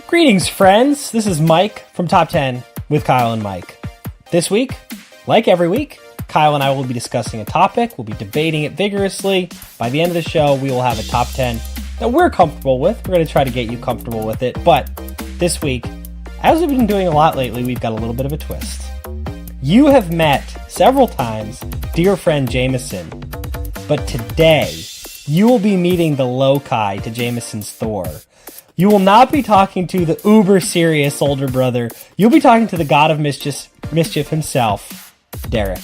Greetings, friends. This is Mike from Top 10 with Kyle and Mike. This week, like every week, Kyle and I will be discussing a topic. We'll be debating it vigorously. By the end of the show, we will have a top 10 that we're comfortable with. We're going to try to get you comfortable with it. But this week, as we've been doing a lot lately, we've got a little bit of a twist. You have met several times dear friend Jameson, but today you will be meeting the loci to Jameson's Thor. You will not be talking to the uber serious older brother. You'll be talking to the god of mischief himself, Derek.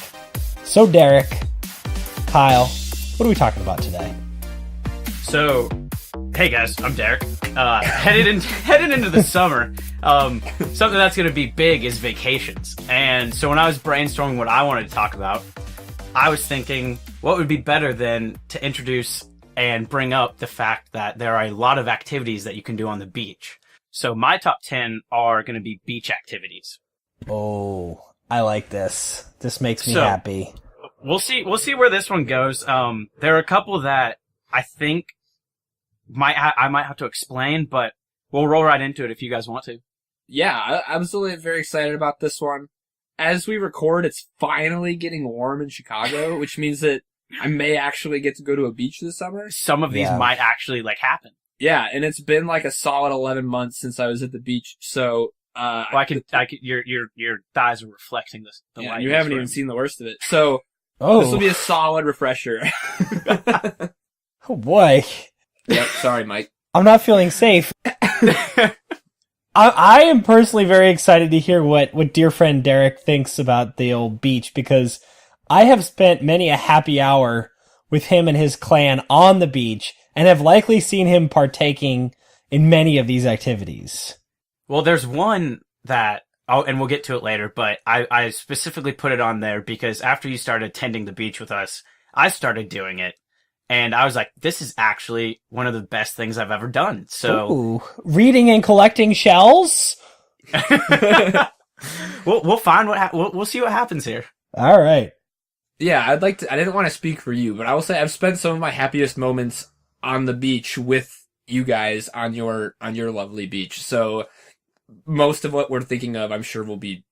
So Derek, Kyle, what are we talking about today? So, hey guys, I'm Derek. Headed into the summer, something that's going to be big is vacations. And so when I was brainstorming what I wanted to talk about, I was thinking what would be better than to introduce and bring up the fact that there are a lot of activities that you can do on the beach. So my top 10 are going to be beach activities. Oh, I like this. This makes me happy. We'll see where this one goes. There are a couple that I think I might have to explain, but we'll roll right into it if you guys want to. Yeah, I'm absolutely very excited about this one. As we record, it's finally getting warm in Chicago, which means that I may actually get to go to a beach this summer. Some of these might actually happen. Yeah, and it's been like a solid 11 months since I was at the beach, so your thighs are reflecting this. Yeah, you haven't even seen the worst of it. So this will be a solid refresher. Oh boy. Yep, sorry, Mike. I'm not feeling safe. I am personally very excited to hear what dear friend Derek thinks about the old beach, because I have spent many a happy hour with him and his clan on the beach and have likely seen him partaking in many of these activities. Well, there's one that, and we'll get to it later, but I specifically put it on there because after you started attending the beach with us, I started doing it. And I was like, this is actually one of the best things I've ever done. So, ooh, reading and collecting shells? we'll find we'll see what happens here. All right. Yeah, I didn't want to speak for you, but I will say I've spent some of my happiest moments on the beach with you guys on your lovely beach. So most of what we're thinking of, I'm sure we'll be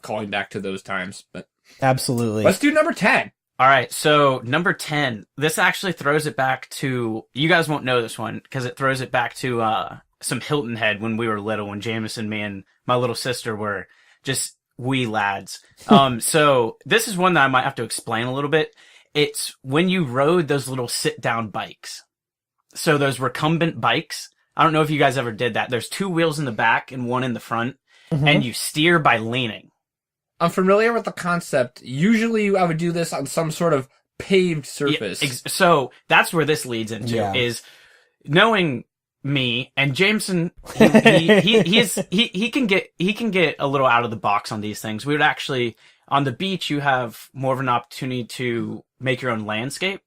calling back to those times, but absolutely. Let's do number 10. All right. So number 10, this actually throws it back to, you guys won't know this one because it throws it back to, some Hilton Head when we were little, when Jameson, me and my little sister were just wee lads. So this is one that I might have to explain a little bit. It's when you rode those little sit-down bikes. So those recumbent bikes. I don't know if you guys ever did that. There's two wheels in the back and one in the front, and you steer by leaning. I'm familiar with the concept. Usually I would do this on some sort of paved surface. Yeah, so that's where this leads into, is knowing me and Jameson, he can get a little out of the box on these things. We would actually, on the beach, you have more of an opportunity to make your own landscape.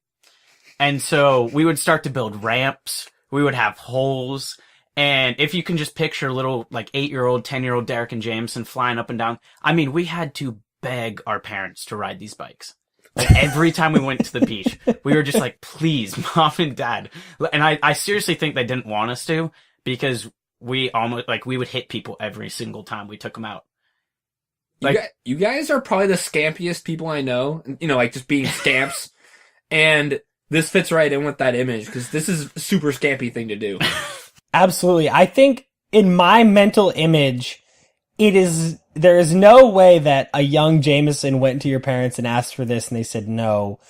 And so we would start to build ramps. We would have holes. And if you can just picture little 8-year-old, 10-year-old Derek and Jameson flying up and down. I mean, we had to beg our parents to ride these bikes. Every time we went to the beach, we were just like, please, Mom and Dad. And I seriously think they didn't want us to, because we almost, we would hit people every single time we took them out. You guys are probably the scampiest people I know, just being scamps. And this fits right in with that image, because this is a super scampy thing to do. Absolutely. I think in my mental image, there is no way that a young Jameson went to your parents and asked for this and they said no.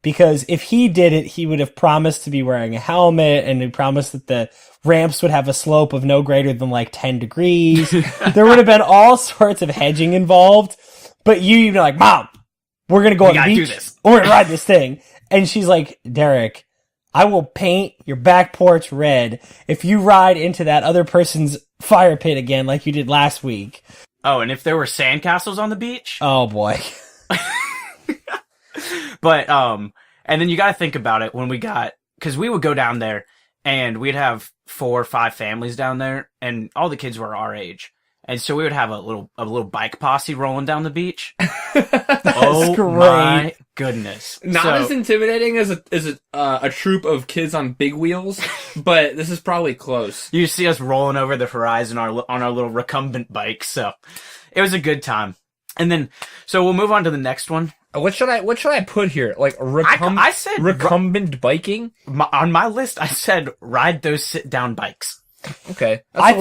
Because if he did it, he would have promised to be wearing a helmet, and he promised that the ramps would have a slope of no greater than 10 degrees. There would have been all sorts of hedging involved. But you'd be like, Mom, we're going to go on the beach. Do this. We're going to ride this thing. And she's like, Derek, I will paint your back porch red if you ride into that other person's fire pit again like you did last week. Oh, and if there were sandcastles on the beach? Oh, boy. But, and then you gotta think about it cause we would go down there and we'd have 4 or 5 families down there, and all the kids were our age. And so we would have a little bike posse rolling down the beach. That's great. My goodness. Not as intimidating as a troop of kids on big wheels, but this is probably close. You see us rolling over the horizon on our little recumbent bikes, so it was a good time. And then, so we'll move on to the next one. What should I put here? Like I said recumbent biking? On my list, I said ride those sit-down bikes. Okay. I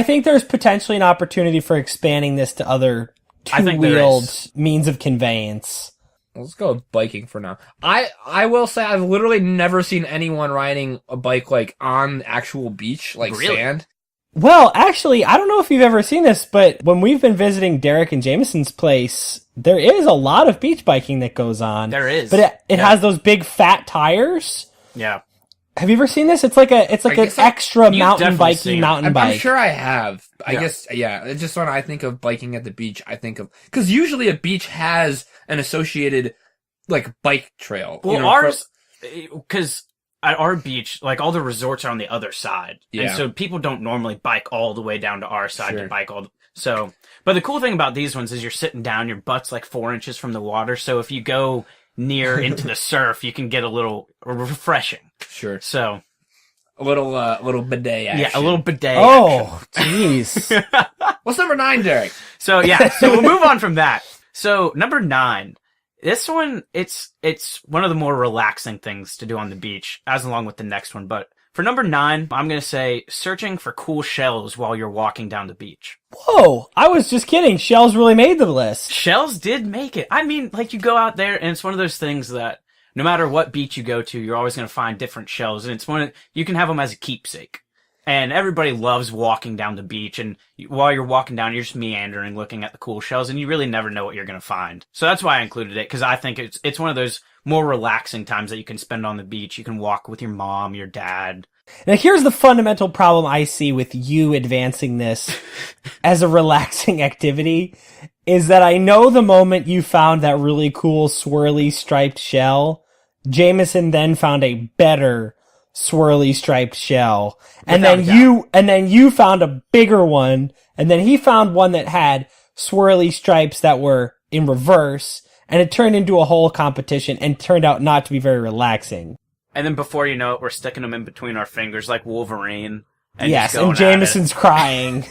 think there's potentially an opportunity for expanding this to other two-wheeled means of conveyance. Let's go with biking for now. I will say I've literally never seen anyone riding a bike like on actual beach, like sand. Well, actually, I don't know if you've ever seen this, but when we've been visiting Derek and Jameson's place, there is a lot of beach biking that goes on. There is. But it has those big fat tires. Yeah. Have you ever seen this? It's like an extra mountain bike. I'm sure I have. I guess, yeah. It's just when I think of biking at the beach, I think of, because usually a beach has an associated, like, bike trail. Well, ours, because at our beach, like, all the resorts are on the other side. Yeah. And so people don't normally bike all the way down to our side to bike but the cool thing about these ones is you're sitting down, your butt's like 4 inches from the water. So if you go near into the surf, you can get a little refreshing. Sure. So a little bidet action. Yeah, a little bidet Oh, jeez. What's number 9, Derek? So we'll move on from that. So number 9, this one, it's one of the more relaxing things to do on the beach, as along with the next one. But for number 9, I'm going to say searching for cool shells while you're walking down the beach. Whoa, I was just kidding. Shells really made the list. Shells did make it. I mean, like, you go out there and it's one of those things that no matter what beach you go to, you're always going to find different shells, and it's you can have them as a keepsake. And everybody loves walking down the beach, and while you're walking down, you're just meandering, looking at the cool shells, and you really never know what you're going to find. So that's why I included it, because I think it's one of those more relaxing times that you can spend on the beach. You can walk with your mom, your dad. Now here's the fundamental problem I see with you advancing this as a relaxing activity, is that I know the moment you found that really cool swirly striped shell, Jameson then found a better swirly striped shell, and then you found a bigger one, and then he found one that had swirly stripes that were in reverse, and it turned into a whole competition and turned out not to be very relaxing. And then before you know it, we're sticking them in between our fingers like Wolverine. And yes, and Jameson's crying.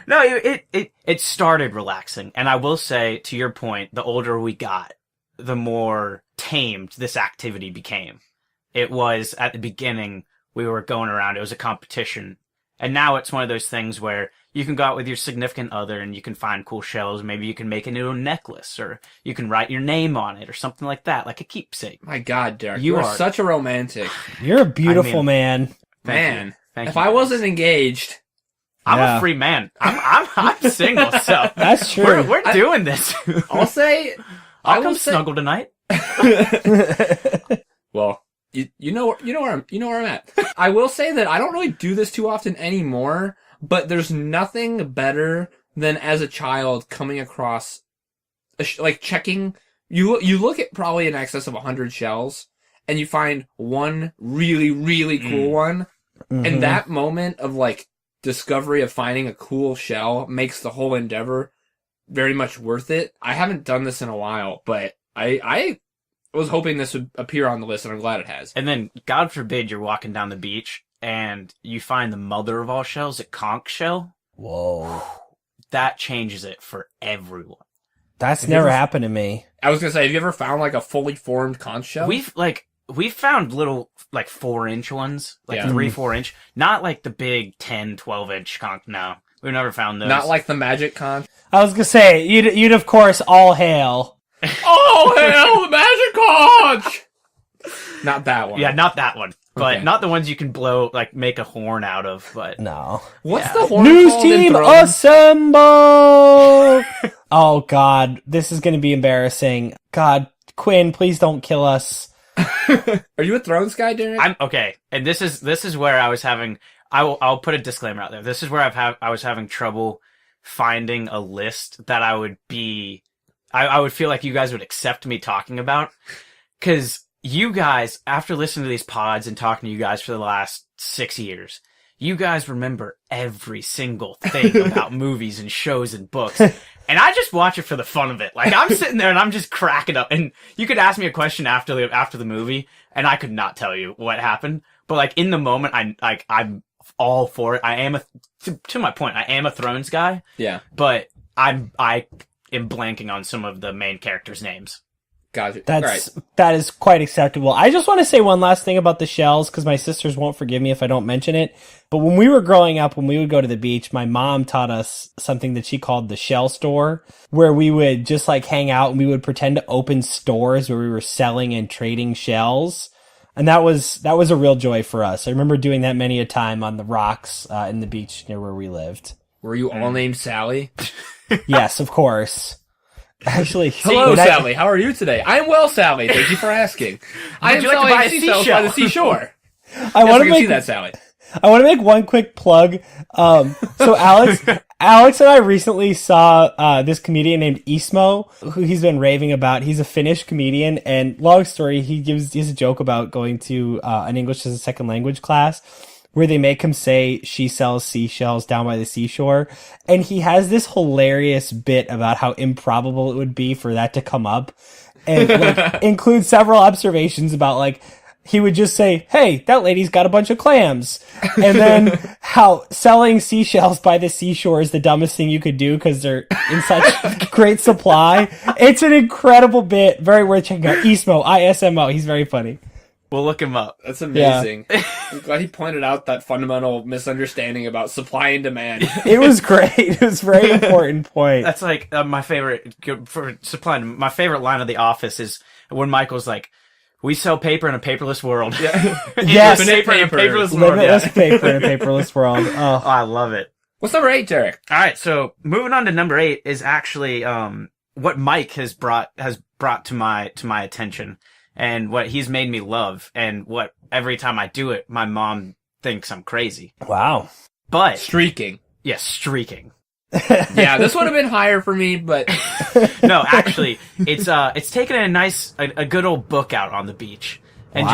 No, it started relaxing, and I will say, to your point, the older we got, the more tamed this activity became. It was, at the beginning, we were going around, it was a competition. And now it's one of those things where you can go out with your significant other and you can find cool shells. Maybe you can make a new necklace, or you can write your name on it, or something like that, like a keepsake. My God, Derek, you are such a romantic. You're a beautiful man. Man, if I wasn't engaged, I'm a free man. I'm single, so that's true. We're doing this. I'll say, I'll come snuggle tonight. Well, you know where I'm at. I will say that I don't really do this too often anymore, but there's nothing better than, as a child, coming across like checking. You look at probably in excess of 100 shells, and you find one really, really cool one, and that moment of like discovery of finding a cool shell makes the whole endeavor very much worth it. I haven't done this in a while, but I was hoping this would appear on the list, and I'm glad it has. And then, God forbid, you're walking down the beach and you find the mother of all shells, a conch shell. Whoa. That changes it for everyone. That's never happened to me. I was gonna say, have you ever found like a fully formed conch shell? We've found little, like, 4-inch ones, like 3-4 inch, not like the big 10, 12-inch conch. No, we've never found those. Not like the magic conch. I was gonna say, you'd of course all hail. Oh, hell, the magic conch! Not that one. Yeah, not that one. But not the ones you can blow, like, make a horn out of, but... No. What's the horn News called team assemble! Oh, God. This is gonna be embarrassing. God, Quinn, please don't kill us. Are you a Thrones guy, Derek? I'm okay. And this is where I was having... I'll put a disclaimer out there. This is where I was having trouble finding a list that I would be... I would feel like you guys would accept me talking about. Because you guys, after listening to these pods and talking to you guys for the last 6 years, you guys remember every single thing about movies and shows and books. And I just watch it for the fun of it. Like, I'm sitting there and I'm just cracking up. And you could ask me a question after the movie, and I could not tell you what happened. But like, in the moment, I'm all for it. I am to my point, I am a Thrones guy. Yeah. But I am blanking on some of the main characters' names. Gotcha. That is quite acceptable. I just want to say one last thing about the shells, because my sisters won't forgive me if I don't mention it. But when we were growing up, when we would go to the beach, my mom taught us something that she called the shell store, where we would just like hang out and we would pretend to open stores where we were selling and trading shells. And that was a real joy for us. I remember doing that many a time on the rocks in the beach near where we lived. Were you all named Sally? Yes, of course. Actually, hello, Sally. How are you today? I'm well, Sally. Thank you for asking. I am selling like seashells by the seashore. I want to see that, Sally. I want to make one quick plug. So Alex and I recently saw this comedian named Ismo, who he's been raving about. He's a Finnish comedian, and long story, he has a joke about going to an English as a second language class, where they make him say she sells seashells down by the seashore. And he has this hilarious bit about how improbable it would be for that to come up, and like, include several observations about like, he would just say, hey, that lady's got a bunch of clams. And then how selling seashells by the seashore is the dumbest thing you could do because they're in such great supply. It's an incredible bit. Very worth checking out. Ismo, I-S-M-O. He's very funny. We'll look him up. That's amazing. Yeah. I'm glad he pointed out that fundamental misunderstanding about supply and demand. It was great. It was a very important point. That's like my favorite for supply. My favorite line of The Office is when Michael's like, "We sell paper in a paperless world." Yeah. Yes, paper in a paperless world. Limitless paper in a paperless world. Oh, I love it. What's number 8, Derek? All right, so moving on to number 8 is actually what Mike has brought to my attention. And what he's made me love, and what every time I do it, my mom thinks I'm crazy. Wow. But streaking. Yes, streaking. Yeah, this would have been higher for me, but no, actually, it's taking a good old book out on the beach. And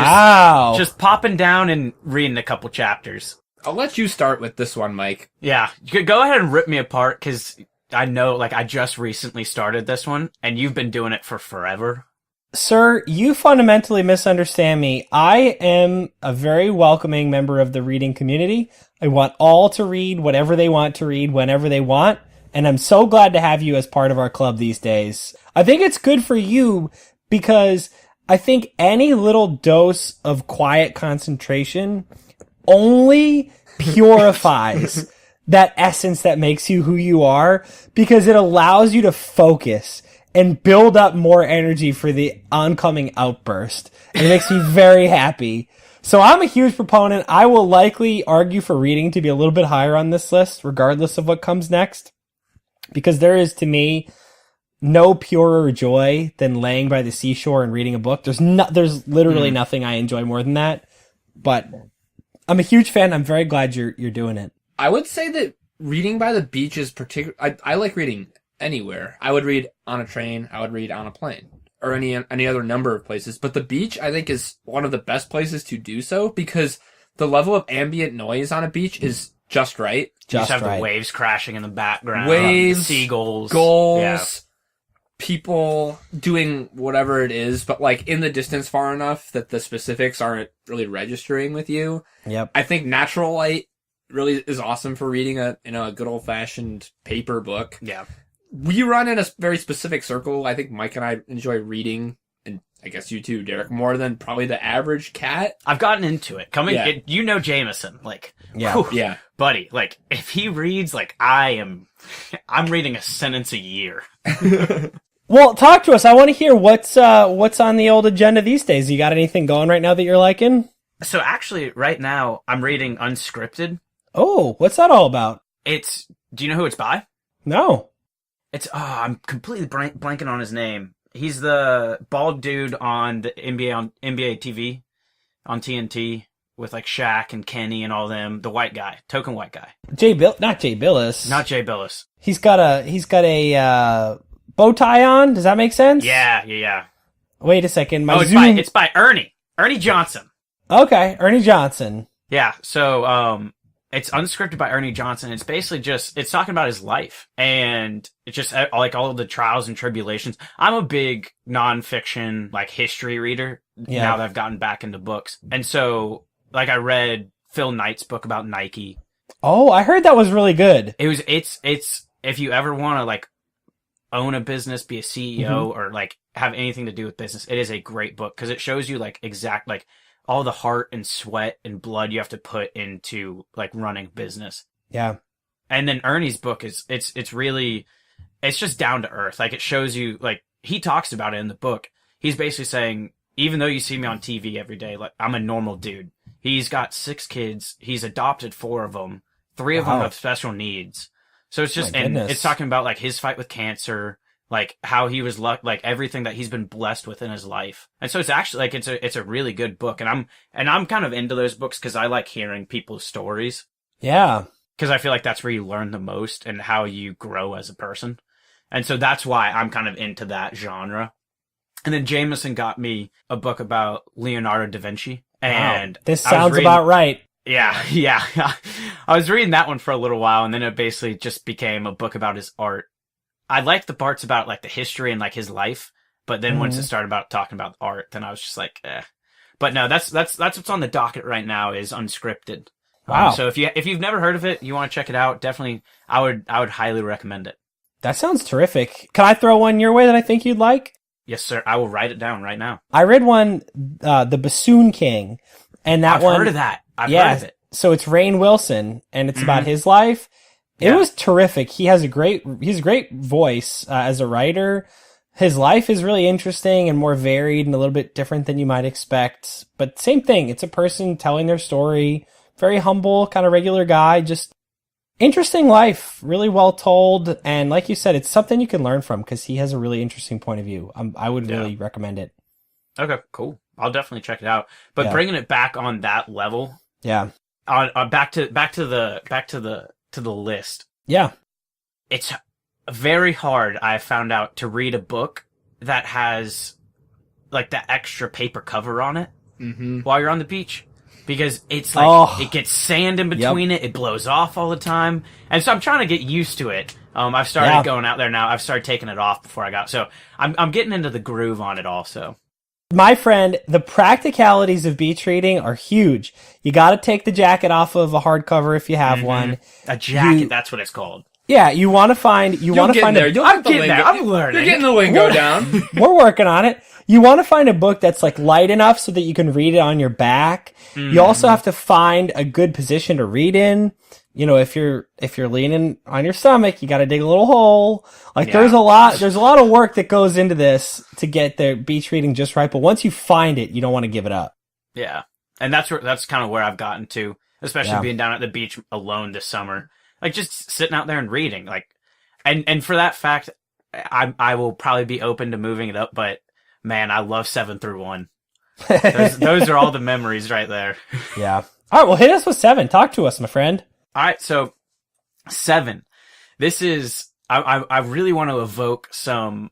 just popping down and reading a couple chapters. I'll let you start with this one, Mike. Yeah, you could go ahead and rip me apart, because I know, like, I just recently started this one, and you've been doing it for forever. Sir, you fundamentally misunderstand me. I am a very welcoming member of the reading community. I want all to read whatever they want to read whenever they want, and I'm so glad to have you as part of our club these days. I think it's good for you because I think any little dose of quiet concentration only purifies that essence that makes you who you are, because it allows you to focus and build up more energy for the oncoming outburst. And it makes me very happy. So I'm a huge proponent. I will likely argue for reading to be a little bit higher on this list, regardless of what comes next. Because there is, to me, no purer joy than laying by the seashore and reading a book. There's literally nothing I enjoy more than that. But I'm a huge fan. I'm very glad you're doing it. I would say that reading by the beach is I like reading anywhere. I would read on a train. I would read on a plane, or any other number of places. But the beach, I think, is one of the best places to do so, because the level of ambient noise on a beach is just right. Just have the waves crashing in the background. Waves, seagulls, gulls, people doing whatever it is, but like in the distance far enough that the specifics aren't really registering with you. Yep. I think natural light really is awesome for reading a good old fashioned paper book. Yeah. We run in a very specific circle. I think Mike and I enjoy reading, and I guess you too, Derek, more than probably the average cat. I've gotten into it. Jameson, like, yeah, buddy, like, if he reads, like, I'm reading a sentence a year. Well, talk to us. I want to hear what's on the old agenda these days. You got anything going right now that you're liking? So actually, right now, I'm reading Unscripted. Oh, what's that all about? Do you know who it's by? No. I'm completely blanking on his name. He's the bald dude on the NBA TV on TNT with like Shaq and Kenny and all them. The white guy, token white guy. Not Jay Billis. Not Jay Billis. He's got a bow tie on. Does that make sense? Yeah. Wait a second. It's by Ernie Johnson. Okay, Ernie Johnson. Yeah. So It's unscripted by Ernie Johnson. It's basically it's talking about his life and it's just like all of the trials and tribulations. I'm a big nonfiction, like history reader now that I've gotten back into books. And so like I read Phil Knight's book about Nike. Oh, I heard that was really good. It's if you ever want to like own a business, be a CEO or like have anything to do with business, it is a great book because it shows you like like all the heart and sweat and blood you have to put into like running business. Yeah. And then Ernie's book it's just down to earth. Like it shows you, like he talks about it in the book. He's basically saying, even though you see me on TV every day, like I'm a normal dude. He's got 6 kids. He's adopted 4 of them. 3 of them have special needs. So it's just, and it's talking about like his fight with cancer, like how he was like everything that he's been blessed with in his life. And so it's actually like, it's a really good book. And I'm kind of into those books because I like hearing people's stories. Yeah. Because I feel like that's where you learn the most and how you grow as a person. And so that's why I'm kind of into that genre. And then Jameson got me a book about Leonardo da Vinci. And this sounds about right. Yeah. I was reading that one for a little while, and then it basically just became a book about his art. I liked the parts about like the history and like his life, but then once it started about talking about art, then I was just like, eh. But no, that's what's on the docket right now is Unscripted. Wow. So if you've never heard of it, you want to check it out, definitely I would highly recommend it. That sounds terrific. Can I throw one your way that I think you'd like? Yes, sir. I will write it down right now. I read one, The Bassoon King, and I've heard of that. I've heard of it. So it's Rainn Wilson, and it's about his life. It was terrific. He's a great voice as a writer. His life is really interesting and more varied and a little bit different than you might expect. But same thing. It's a person telling their story. Very humble, kind of regular guy. Just interesting life. Really well told. And like you said, it's something you can learn from because he has a really interesting point of view. I would really recommend it. Okay, cool. I'll definitely check it out. But bringing it back on that level. Yeah. Back to the list. Yeah. It's very hard, I found out, to read a book that has like the extra paper cover on it while you're on the beach. Because it's like, it gets sand in between it. It blows off all the time. And so I'm trying to get used to it. I've started going out there now. I've started taking it off before I got, so I'm getting into the groove on it also. My friend, the practicalities of beach reading are huge. You got to take the jacket off of a hardcover if you have one. A jacket, that's what it's called. Yeah, you want to find. I'm getting there. I'm learning. You're getting the lingo down. We're working on it. You want to find a book that's like light enough so that you can read it on your back. You also have to find a good position to read in. You know, if you're leaning on your stomach, you got to dig a little hole. Like there's a lot of work that goes into this to get the beach reading just right. But once you find it, you don't want to give it up. Yeah. And that's kind of where I've gotten to, especially being down at the beach alone this summer. Like just sitting out there and reading, like, and for that fact, I will probably be open to moving it up, but man, I love 7 through 1. Those are all the memories right there. Yeah. All right. Well, hit us with 7. Talk to us, my friend. All right. So 7, this is, I really want to evoke some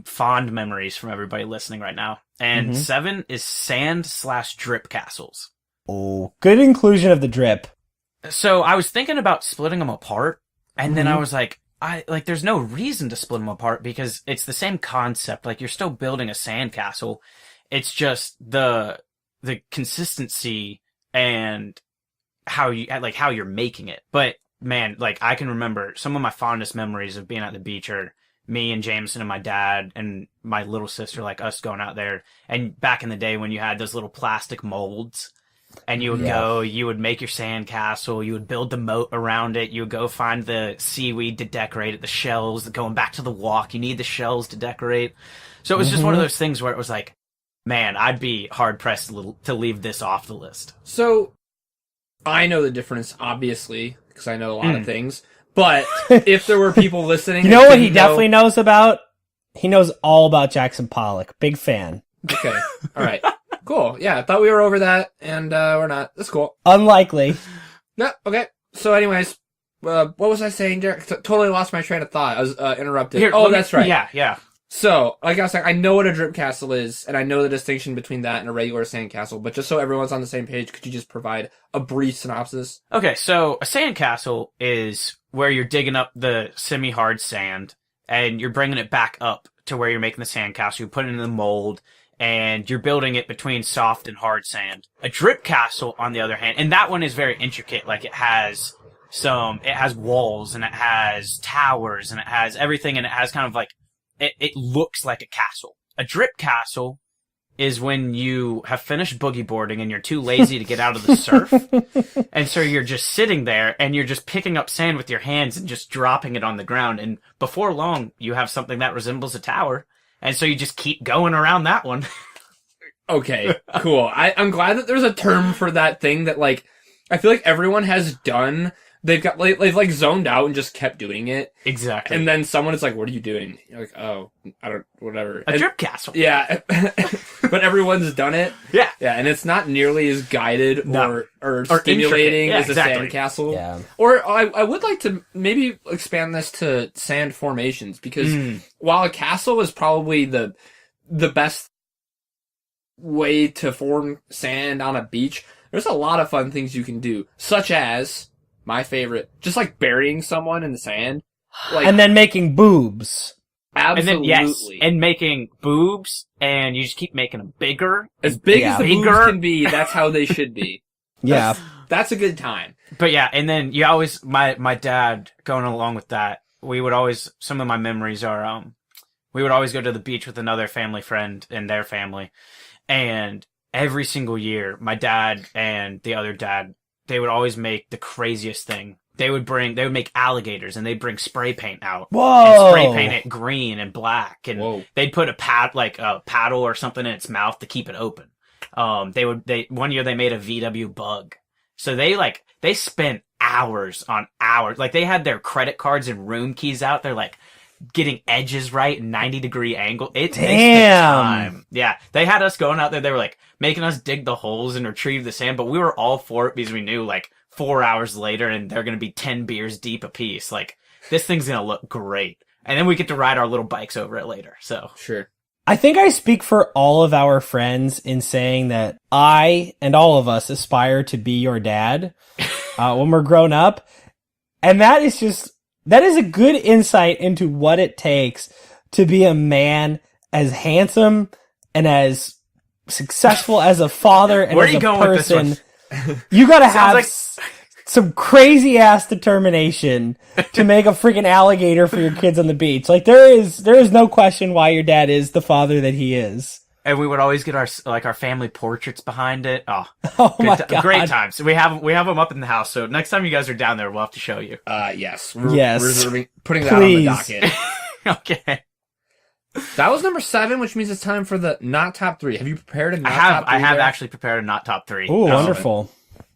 fond memories from everybody listening right now. And 7 is sand/drip castles. Oh, good inclusion of the drip. So I was thinking about splitting them apart, and then I was like, there's no reason to split them apart because it's the same concept. Like you're still building a sandcastle. It's just the consistency and how you're making it. But man, like I can remember some of my fondest memories of being at the beach are me and Jameson and my dad and my little sister, like us going out there. And back in the day when you had those little plastic molds. And you would go, you would make your sandcastle, you would build the moat around it, you would go find the seaweed to decorate it, the shells, going back to the walk, you need the shells to decorate. So it was just one of those things where it was like, man, I'd be hard-pressed to leave this off the list. So, I know the difference, obviously, because I know a lot of things, but if there were people listening... You know what he definitely knows about? He knows all about Jackson Pollock. Big fan. Okay, alright. Cool. Yeah, I thought we were over that, and we're not. That's cool. Unlikely. No, okay. So anyways, what was I saying, Derek? Totally lost my train of thought. I was interrupted. Here, that's right. Yeah. So, like I was saying, I know what a drip castle is, and I know the distinction between that and a regular sandcastle, but just so everyone's on the same page, could you just provide a brief synopsis? Okay, so a sandcastle is where you're digging up the semi-hard sand, and you're bringing it back up to where you're making the sandcastle. You put it in the mold, and you're building it between soft and hard sand. A drip castle, on the other hand, and that one is very intricate. Like, it has walls, and it has towers, and it has everything, and it has kind of like, it looks like a castle. A drip castle is when you have finished boogie boarding and you're too lazy to get out of the surf. And so you're just sitting there and you're just picking up sand with your hands and just dropping it on the ground. And before long, you have something that resembles a tower. And so you just keep going around that one. Okay, cool. I'm glad that there's a term for that thing that, like, I feel like everyone has done. They've like zoned out and just kept doing it. Exactly. And then someone is like, "What are you doing?" You're like, "Oh, I don't, whatever." A drip castle. Yeah. But everyone's done it. Yeah. Yeah, and it's not nearly as guided or stimulating as a sandcastle. Yeah. Or I would like to maybe expand this to sand formations, because while a castle is probably the best way to form sand on a beach, there's a lot of fun things you can do, such as my favorite, just like burying someone in the sand, like, And then making boobs. absolutely, And then, yes, and making boobs, and you just keep making them bigger. as big Yeah. as the boobs can be. That's how they should be. Yeah. That's a good time. But yeah, and then you always, my dad, going along with that, we would always, some of my memories are, we would always go to the beach with another family friend and their family. And every single year, my dad and the other dad, they would always make the craziest thing. They would make alligators, and they'd bring spray paint out. Whoa. And spray paint it green and black. And Whoa. they'd put a paddle or something in its mouth to keep it open. One year they made a VW bug. So they spent hours on hours. Like, they had their credit cards and room keys out. They're like, getting edges right, 90-degree angle. They spent time. Yeah. They had us going out there. They were like making us dig the holes and retrieve the sand, but we were all for it because we knew, like, 4 hours later and they're going to be 10 beers deep apiece. Like, this thing's going to look great. And then we get to ride our little bikes over it later. So Sure. I think I speak for all of our friends in saying that I and all of us aspire to be your dad when we're grown up. And that is a good insight into what it takes to be a man as handsome and as successful as a father and Where as are you a going person. with this one? You gotta have like- some crazy ass determination to make a freaking alligator for your kids on the beach. Like, there is no question why your dad is the father that he is. And we would always get our family portraits behind it. Oh, Oh my God. Great times. We have them up in the house. So next time you guys are down there, we'll have to show you. Yes. Yes. Putting that Please. on the docket. Okay. That was number 7, which means it's time for the not top 3. Have you prepared a not top 3? I have there? actually prepared a not top 3. Ooh, wonderful.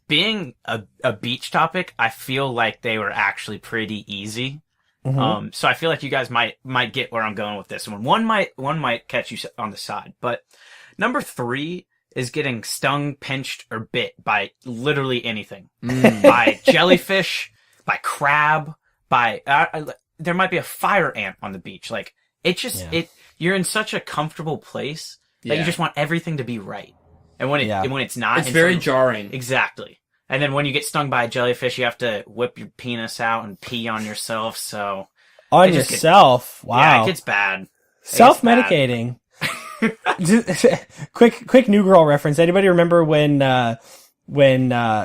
Being a beach topic, I feel like they were actually pretty easy. Mm-hmm. So I feel like you guys might get where I'm going with this one. One might catch you on the side, but number 3 is getting stung, pinched, or bit by literally anything. By jellyfish, by crab, by there might be a fire ant on the beach. Like, you're in such a comfortable place that you just want everything to be right. And when it's not, it's very jarring. Exactly. And then when you get stung by a jellyfish, you have to whip your penis out and pee on yourself. So On yourself. Wow. Yeah, it gets bad. Self-medicating. quick New Girl reference. Anybody remember when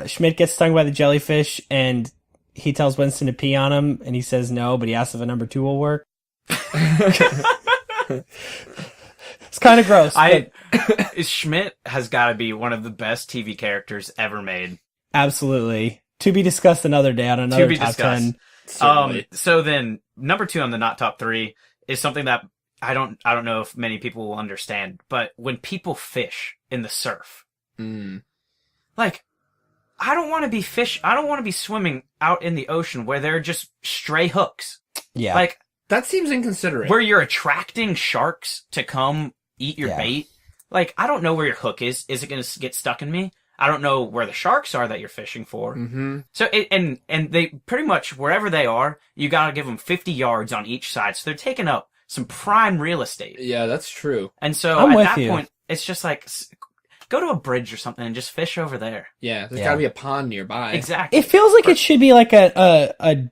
Schmidt gets stung by the jellyfish and he tells Winston to pee on him and he says no, but he asks if a number 2 will work? It's kind of gross. Schmidt has got to be one of the best TV characters ever made. Absolutely. To be discussed another day on another top 10. So then number 2 on the not top 3 is something that I don't know if many people will understand, but when people fish in the surf, like, I don't want to be swimming out in the ocean where there are just stray hooks. Yeah. Like, that seems inconsiderate. Where you're attracting sharks to come eat your bait. Like, I don't know where your hook is. Is it going to get stuck in me? I don't know where the sharks are that you're fishing for. Mm-hmm. So, and they pretty much, wherever they are, you got to give them 50 yards on each side. So they're taking up some prime real estate. Yeah, that's true. And so I'm at with that you. point, it's just like, go to a bridge or something and just fish over there. Yeah, there's Yeah. got to be a pond nearby. Exactly. It feels like it should be like a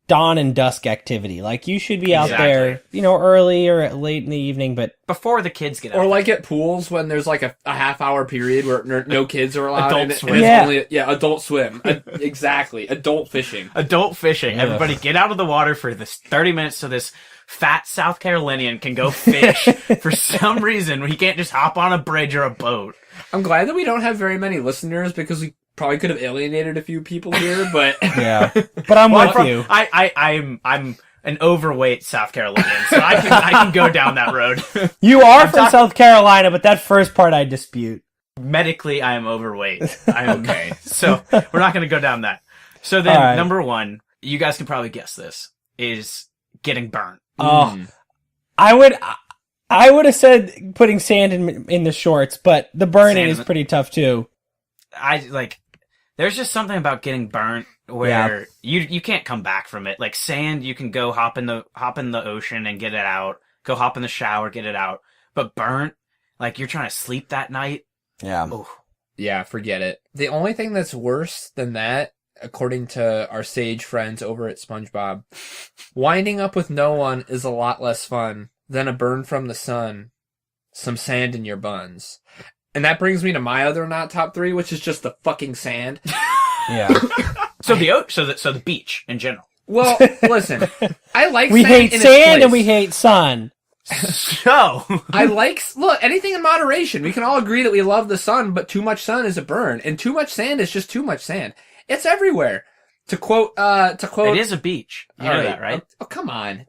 dawn and dusk activity. Like you should be out there, early or late in the evening, but Before the kids get out. Or like at pools when there's like a half-hour period where no kids are allowed. Adult and swim. it's Yeah. only, adult swim. Exactly. Adult fishing. Adult fishing. Ugh. Everybody get out of the water for this 30 minutes so this fat South Carolinian can go fish. For some reason, he can't just hop on a bridge or a boat. I'm glad that we don't have very many listeners because we probably could have alienated a few people here, but yeah. But I'm with you. I'm an overweight South Carolinian, so I can go down that road. You are from South Carolina, but that first part I dispute. Medically, I am overweight. I'm okay. So we're not going to go down that. So then, All right. number one, you guys can probably guess this, is getting burnt. Oh, I would have said putting sand in the shorts, but the burning is pretty tough too. There's just something about getting burnt where you can't come back from it. Like sand, you can go hop in the ocean and get it out. Go hop in the shower, get it out. But burnt, like you're trying to sleep that night. Yeah. Oh, yeah, forget it. The only thing that's worse than that, according to our sage friends over at SpongeBob, winding up with no one is a lot less fun than a burn from the sun, some sand in your buns. And that brings me to my other not top three, which is just the fucking sand. Yeah. so the beach in general. Well, listen, I like We sand hate in its sand place. and we hate sun. So look, anything in moderation. We can all agree that we love the sun, but too much sun is a burn, and too much sand is just too much sand. It's everywhere. To quote, it is a beach. You know that, right? Oh, come on.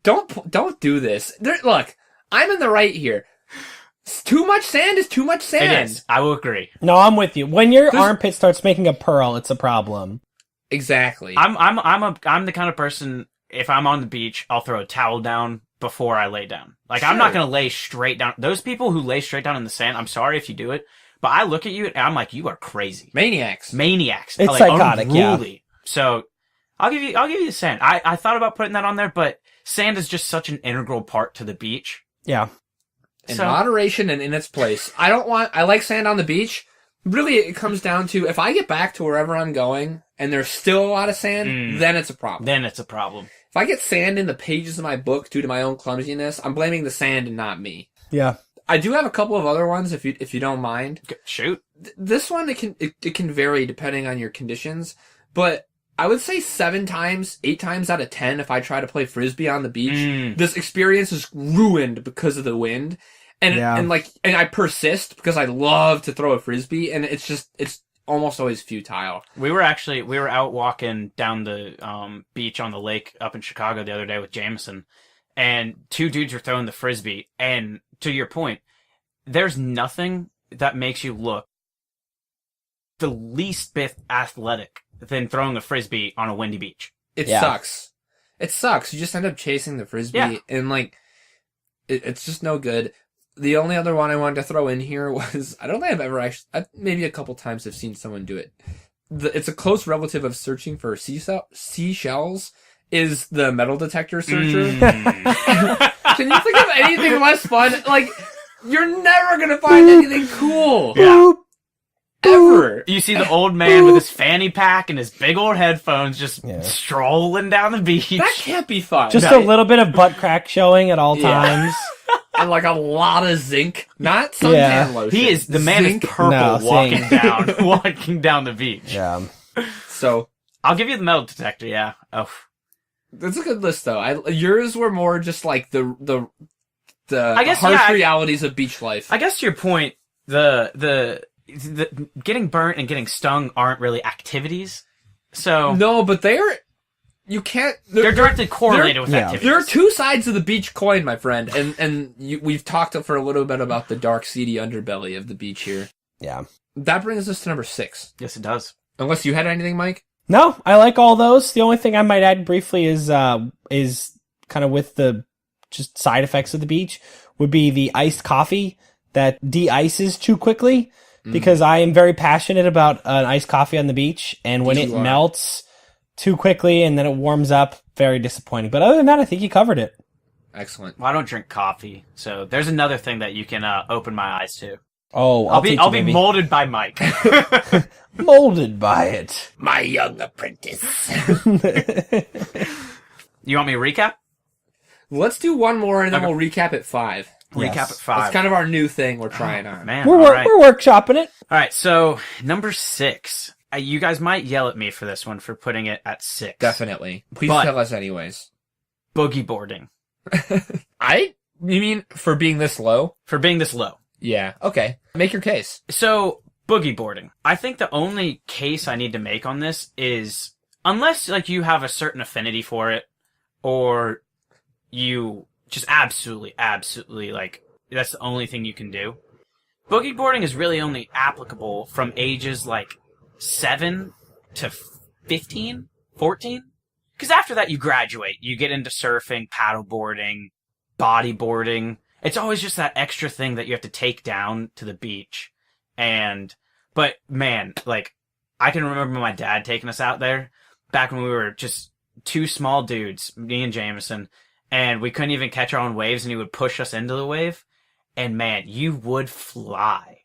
Don't do this. Look, I'm in the right here. Too much sand is too much sand. It is. I will agree. No, I'm with you. When your armpit starts making a pearl, it's a problem. Exactly. I'm the kind of person, if I'm on the beach, I'll throw a towel down before I lay down. Like, I'm not gonna lay straight down. Those people who lay straight down in the sand, I'm sorry if you do it, but I look at you and I'm like, you are crazy. Maniacs. It's like, psychotic, unruly. So, I'll give you the sand. I thought about putting that on there, but sand is just such an integral part to the beach. Yeah. In moderation and in its place. I like sand on the beach. Really, it comes down to, if I get back to wherever I'm going and there's still a lot of sand, then it's a problem. If I get sand in the pages of my book due to my own clumsiness, I'm blaming the sand and not me. Yeah. I do have a couple of other ones if you don't mind. Shoot. This one, it can vary depending on your conditions, but I would say 8 times out of 10, if I try to play Frisbee on the beach, this experience is ruined because of the wind. And I persist because I love to throw a Frisbee, and it's almost always futile. We were out walking down the beach on the lake up in Chicago the other day with Jameson, and 2 dudes were throwing the Frisbee. And to your point, there's nothing that makes you look the least bit athletic than throwing a Frisbee on a windy beach. It sucks. It sucks. You just end up chasing the Frisbee, and it's just no good. The only other one I wanted to throw in here was, I don't think I've ever maybe a couple times I've seen someone do it. It's a close relative of searching for seashells, is the metal detector searcher. Can you think of anything less fun? Like, you're never gonna find anything cool. Yeah. Ever. You see the old man with his fanny pack and his big old headphones just strolling down the beach. That can't be fun. Just a little bit of butt crack showing at all times. And like a lot of zinc. Not suntan lotion. He is, the man zinc. is purple walking down the beach. Yeah. So, I'll give you the metal detector, yeah. Oh. That's a good list though. Yours were more just like the harsh realities of beach life. I guess to your point, the getting burnt and getting stung aren't really activities. So no, but they're directly correlated with activities. There are 2 sides of the beach coin, my friend, and we've talked for a little bit about the dark, seedy underbelly of the beach here. Yeah. That brings us to number 6. Yes, it does. Unless you had anything, Mike? No, I like all those. The only thing I might add briefly is kind of with the just side effects of the beach would be the iced coffee that de-ices too quickly, because I am very passionate about an iced coffee on the beach, and when it melts too quickly and then it warms up, very disappointing. But other than that, I think you covered it. Excellent. Well, I don't drink coffee, so there's another thing that you can open my eyes to. Oh, I'll be molded by Mike. Molded by it. My young apprentice. You want me to recap? Let's do one more, and then we'll recap at 5. Recap Yes. at 5. That's kind of our new thing we're trying on. Man, We're all right. we're workshopping it. All right, so number 6. You guys might yell at me for this one for putting it at 6. Definitely. Please But- tell us anyways. Boogie boarding. You mean for being this low? For being this low. Yeah. Okay. Make your case. So, boogie boarding. I think the only case I need to make on this is, unless like you have a certain affinity for it, or you just absolutely, like, that's the only thing you can do. Boogie boarding is really only applicable from ages like 7 to 15, 14. Because after that you graduate. You get into surfing, paddle boarding, bodyboarding. It's always just that extra thing that you have to take down to the beach. But man, like, I can remember my dad taking us out there back when we were just 2 small dudes, me and Jameson, and we couldn't even catch our own waves, and he would push us into the wave. And man, you would fly.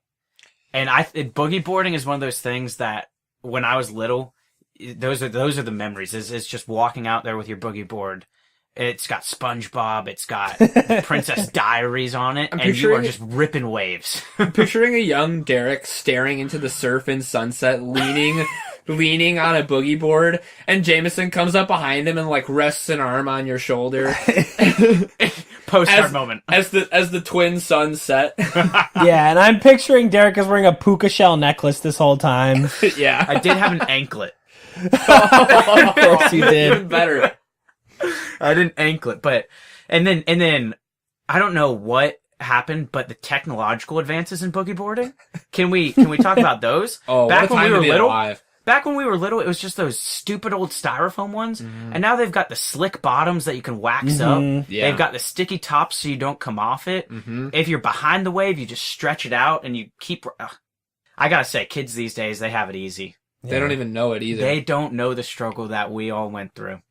And boogie boarding is one of those things that when I was little, those are the memories. Is just walking out there with your boogie board. It's got SpongeBob, it's got Princess Diaries on it, and you are just ripping waves. I'm picturing a young Derek staring into the surf and sunset, leaning on a boogie board, and Jameson comes up behind him and like rests an arm on your shoulder. Postcard moment. As the twin suns set. Yeah, and I'm picturing Derek is wearing a puka shell necklace this whole time. Yeah. I did have an anklet. Of course you did. Even better. I didn't anklet, but and then I don't know what happened, but the technological advances in boogie boarding. Can we talk about those? Oh, back what a when time we were to be little. alive. Back when we were little, it was just those stupid old styrofoam ones, and now they've got the slick bottoms that you can wax up. Yeah. They've got the sticky tops so you don't come off it. If you're behind the wave, you just stretch it out and you keep. I gotta say, kids these days, they have it easy. They don't even know it either. They don't know the struggle that we all went through.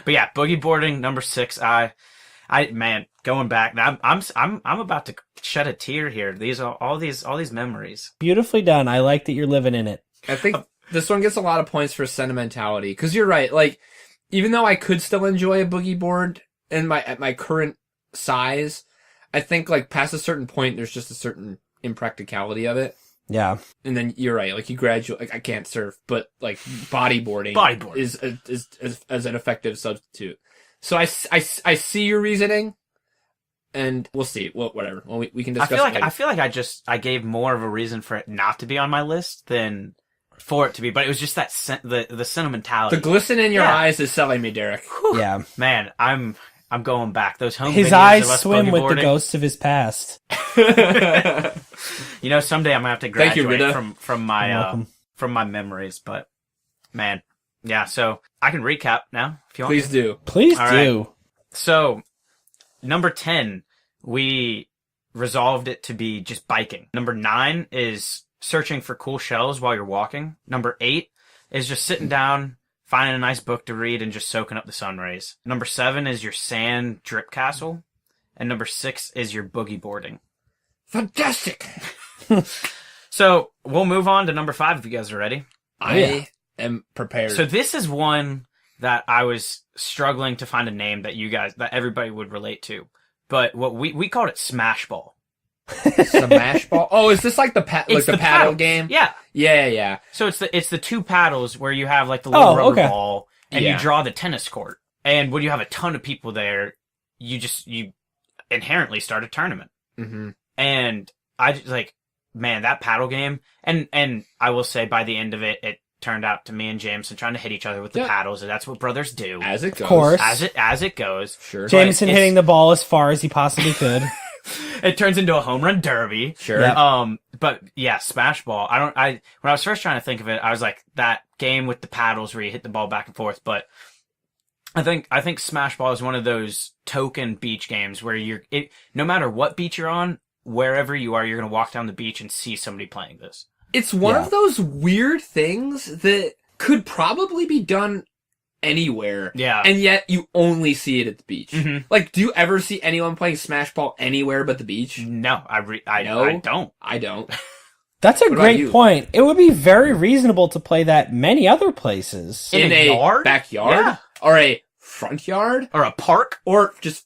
But yeah, boogie boarding number 6. Man, going back now, I'm about to shed a tear here. These are all these memories. Beautifully done. I like that you're living in it. I think this one gets a lot of points for sentimentality. Because you're right. Like, even though I could still enjoy a boogie board at my current size, I think like past a certain point, there's just a certain impracticality of it. Yeah. And then you're right. Like you graduate. Like I can't surf, but like bodyboarding is as an effective substitute. So I see your reasoning, and we'll see. Well, whatever. Well, we can discuss. I feel like I gave more of a reason for it not to be on my list than for it to be, but it was just that the sentimentality. The glisten in your eyes is selling me, Derek. Whew. Yeah. Man, I'm going back. Those home His videos eyes of us swim with the boogie-boarding. ghosts of his past. You know, someday I'm gonna have to Thank you, graduate Rita. from my memories, but man, yeah. So I can recap now if you want. Please do. Please All do. So number 10, we resolved it to be just biking. Number 9 is searching for cool shells while you're walking. Number 8 is just sitting down, finding a nice book to read, and just soaking up the sun rays. Number 7 is your sand drip castle. And number 6 is your boogie boarding. Fantastic. So we'll move on to number 5 if you guys are ready. I am prepared. So this is one that I was struggling to find a name that everybody would relate to. But what we called it Smash Ball. Smash ball. Oh, is this like the paddle paddles. game? Yeah. Yeah. So it's the 2 paddles where you have like the little rubber ball and you draw the tennis court. And when you have a ton of people there, you inherently start a tournament. Mm-hmm. And I just like, man, that paddle game. And I will say by the end of it turned out to me and Jameson trying to hit each other with the paddles. And that's what brothers do. As it goes. Of course. As it goes. Sure. Jameson hitting the ball as far as he possibly could. It turns into a home run derby. Sure. Yep. But yeah, Smash Ball. When I was first trying to think of it, I was like that game with the paddles where you hit the ball back and forth. But I think Smash Ball is one of those token beach games where no matter what beach you're on, wherever you are, you're going to walk down the beach and see somebody playing this. It's one of those weird things that could probably be done anywhere. Yeah. And yet you only see it at the beach. Mhm. Like, do you ever see anyone playing Smash Ball anywhere but the beach? No, I No? don't. I don't. That's a What about great you? point. It would be very reasonable to play that many other places. In a yard? backyard? Yeah. Or a front yard? Or a park? Or just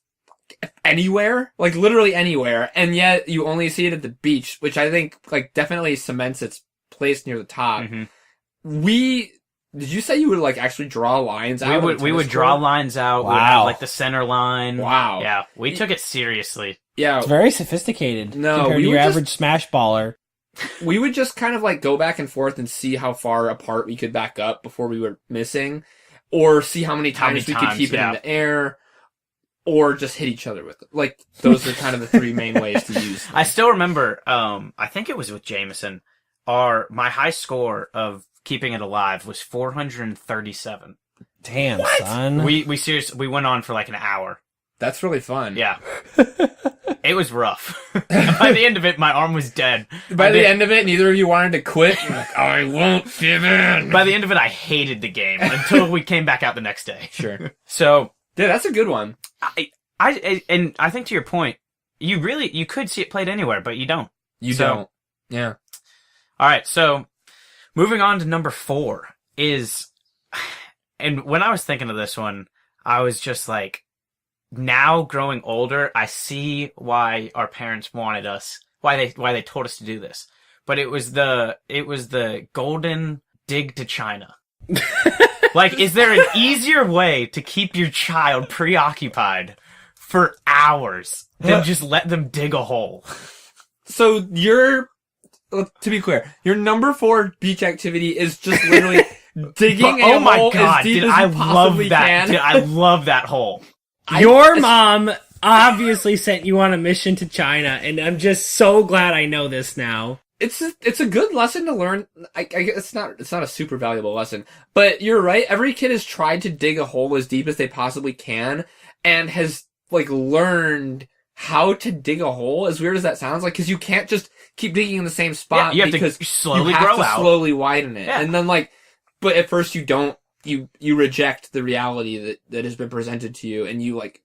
anywhere? Like, literally anywhere. And yet you only see it at the beach, which I think, like, definitely cements its place near the top. Mhm. Did you say you would, like, actually draw lines out? We would draw lines out. We would Wow. have, like, the center line. Wow. Yeah, we took it seriously. Yeah. It's very sophisticated No, compared we to were your just- average Smash baller. We would just kind of like go back and forth and see how far apart we could back up before we were missing, or see how many times we could keep it in the air, or just hit each other with it. Like, those are kind of the three main ways to use them. I still remember, I think it was with Jameson, my high score of keeping it alive was 437. Damn, son. We seriously, we went on for like an hour. That's really fun. Yeah. It was rough. By the end of it, my arm was dead. By the end of it, neither of you wanted to quit. You're like, I won't give in. By the end of it, I hated the game until we came back out the next day. Sure. So, Yeah, that's a good one. and I think to your point, you could see it played anywhere, but you don't. You So- don't. Yeah. All right, so moving on to number 4 is, and when I was thinking of this one, I was just like, now growing older, I see why our parents wanted us, why they told us to do this. But it was the golden dig to China. Like, is there an easier way to keep your child preoccupied for hours than just let them dig a hole? So to be clear, your number 4 beach activity is just literally digging Oh a my hole god, as deep did as I you love possibly that? can. Did I love that hole? Your mom obviously sent you on a mission to China, and I'm just so glad I know this now. It's a good lesson to learn. I guess it's not a super valuable lesson, but you're right. Every kid has tried to dig a hole as deep as they possibly can, and has like learned how to dig a hole. As weird as that sounds, like, because you can't just keep digging in the same spot. Yeah, you have because to slowly you have grow to out. slowly widen it, Yeah. and then like, but at first you don't. You reject the reality that has been presented to you, and you like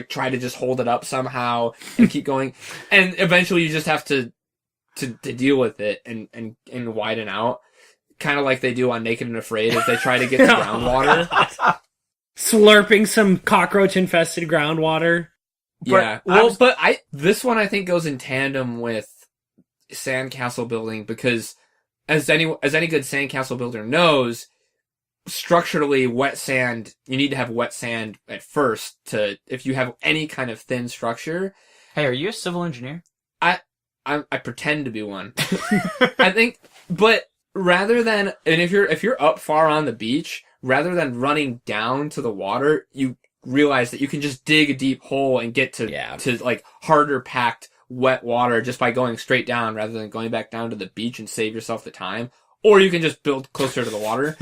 try to just hold it up somehow and keep going, and eventually you just have to deal with it and widen out, kind of like they do on Naked and Afraid as they try to get to groundwater. Slurping some cockroach-infested groundwater. Yeah, But well, this one I think goes in tandem with sandcastle building, because as any good sandcastle builder knows, structurally wet sand, you need to have wet sand at first if you have any kind of thin structure. Hey, are you a civil engineer? I pretend to be one. I think, but rather than, and if you're up far on the beach, rather than running down to the water, you realize that you can just dig a deep hole and get to like harder packed wet water just by going straight down rather than going back down to the beach and save yourself the time. Or you can just build closer to the water.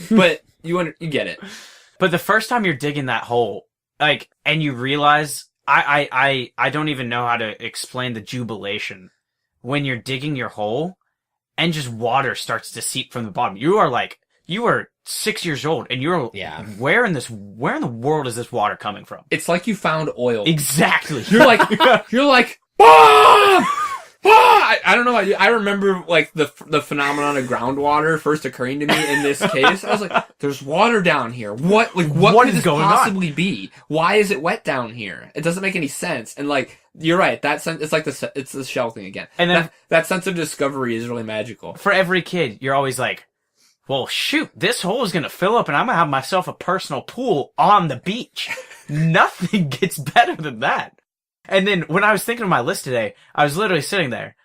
But you get it. But the first time you're digging that hole, like, and you realize, I don't even know how to explain the jubilation when you're digging your hole and just water starts to seep from the bottom. You are 6 years old and you're, where in the world is this water coming from? It's like you found oil. Exactly. You're like, ah! Ah! I don't know about you. I remember like the phenomenon of groundwater first occurring to me in this case. I was like, "There's water down here. What could is this going on? possibly be? Why is it wet down here? It doesn't make any sense." And like, you're right. That sense, it's like it's the shell thing again. And then that sense of discovery is really magical. For every kid, you're always like, well, shoot, this hole is going to fill up and I'm going to have myself a personal pool on the beach. Nothing gets better than that. And then when I was thinking of my list today, I was literally sitting there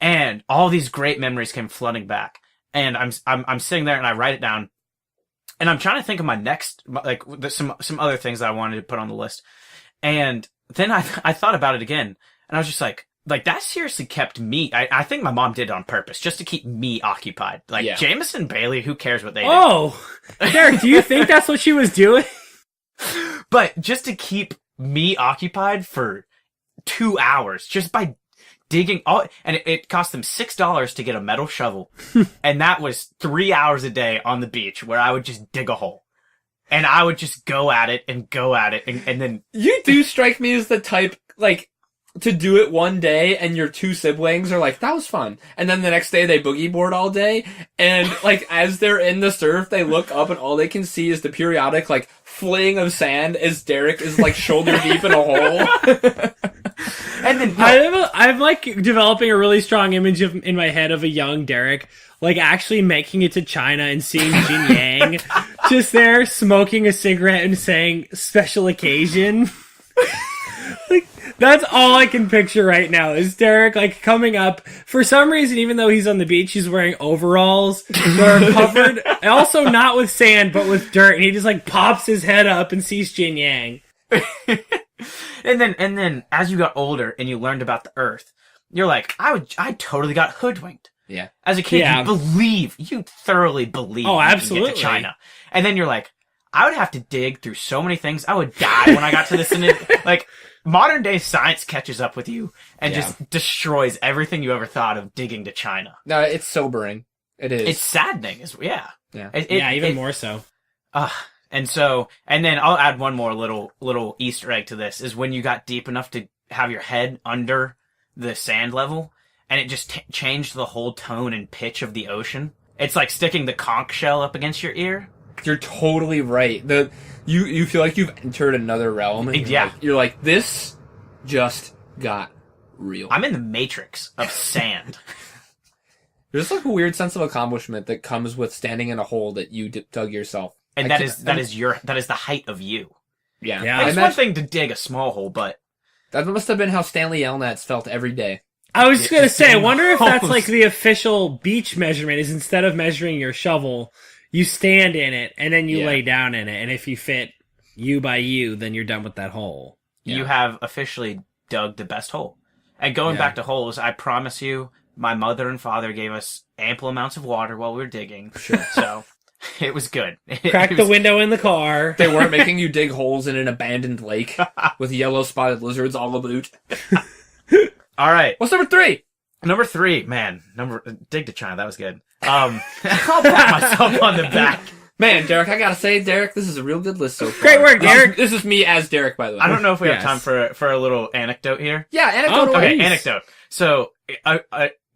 and all these great memories came flooding back. And I'm sitting there and I write it down and I'm trying to think of my next, like some other things that I wanted to put on the list. And then I thought about it again and I was just like that seriously kept me. I think my mom did it on purpose just to keep me occupied. Like, yeah. Jameson, Bailey, who cares what they do? Oh, Derek, do you think that's what she was doing? But just to keep me occupied for 2 hours, just by digging and it cost them $6 to get a metal shovel. And that was 3 hours a day on the beach where I would just dig a hole. And I would just go at it, and then... You do strike me as the type, like, to do it one day, and your two siblings are like, that was fun. And then the next day they boogie board all day, and, like, as they're in the surf, they look up, and all they can see is the periodic, like, fling of sand as Derek is, like, shoulder deep in a hole. And then... I'm, like, developing a really strong image in my head of a young Derek, like, actually making it to China and seeing Jin Yang just there smoking a cigarette and saying, special occasion. Like, that's all I can picture right now is Derek, like, coming up. For some reason, even though he's on the beach, he's wearing overalls that are covered, also not with sand, but with dirt, and he just, like, pops his head up and sees Jin Yang. And then, as you got older and you learned about the Earth, you're like, I totally got hoodwinked. Yeah. As a kid, you thoroughly believe Oh, you absolutely. can get to China. And then you're like, I would have to dig through so many things. I would die when I got to this. Like, modern day science catches up with you and just destroys everything you ever thought of digging to China. No, it's sobering. It is. It's saddening. Yeah. Even more so. And then I'll add one more little Easter egg to this is when you got deep enough to have your head under the sand level and it just changed the whole tone and pitch of the ocean. It's like sticking the conch shell up against your ear. You're totally right. You feel like you've entered another realm. And you're like, this just got real. I'm in the matrix of sand. There's like a weird sense of accomplishment that comes with standing in a hole that you dug yourself. And that is the height of you. Yeah. It's one thing to dig a small hole, but that must have been how Stanley Yelnats felt every day. I was going to say, I wonder if that's like the official beach measurement is instead of measuring your shovel, you stand in it and then you lay down in it. And if you fit you by you, then you're done with that hole. You have officially dug the best hole. And going back to holes, I promise you, my mother and father gave us ample amounts of water while we were digging. Sure. So it was good. Crack the window in the car. They weren't making you dig holes in an abandoned lake with yellow spotted lizards all about. All right. What's number 3? Number 3, man. Dig to China. That was good. I'll pat myself on the back. Man, Derek, I gotta say, Derek, this is a real good list so far. Great work, Derek. This is me as Derek, by the way. I don't know if we have time for a little anecdote here. Yeah, anecdote. Okay, anecdote. So,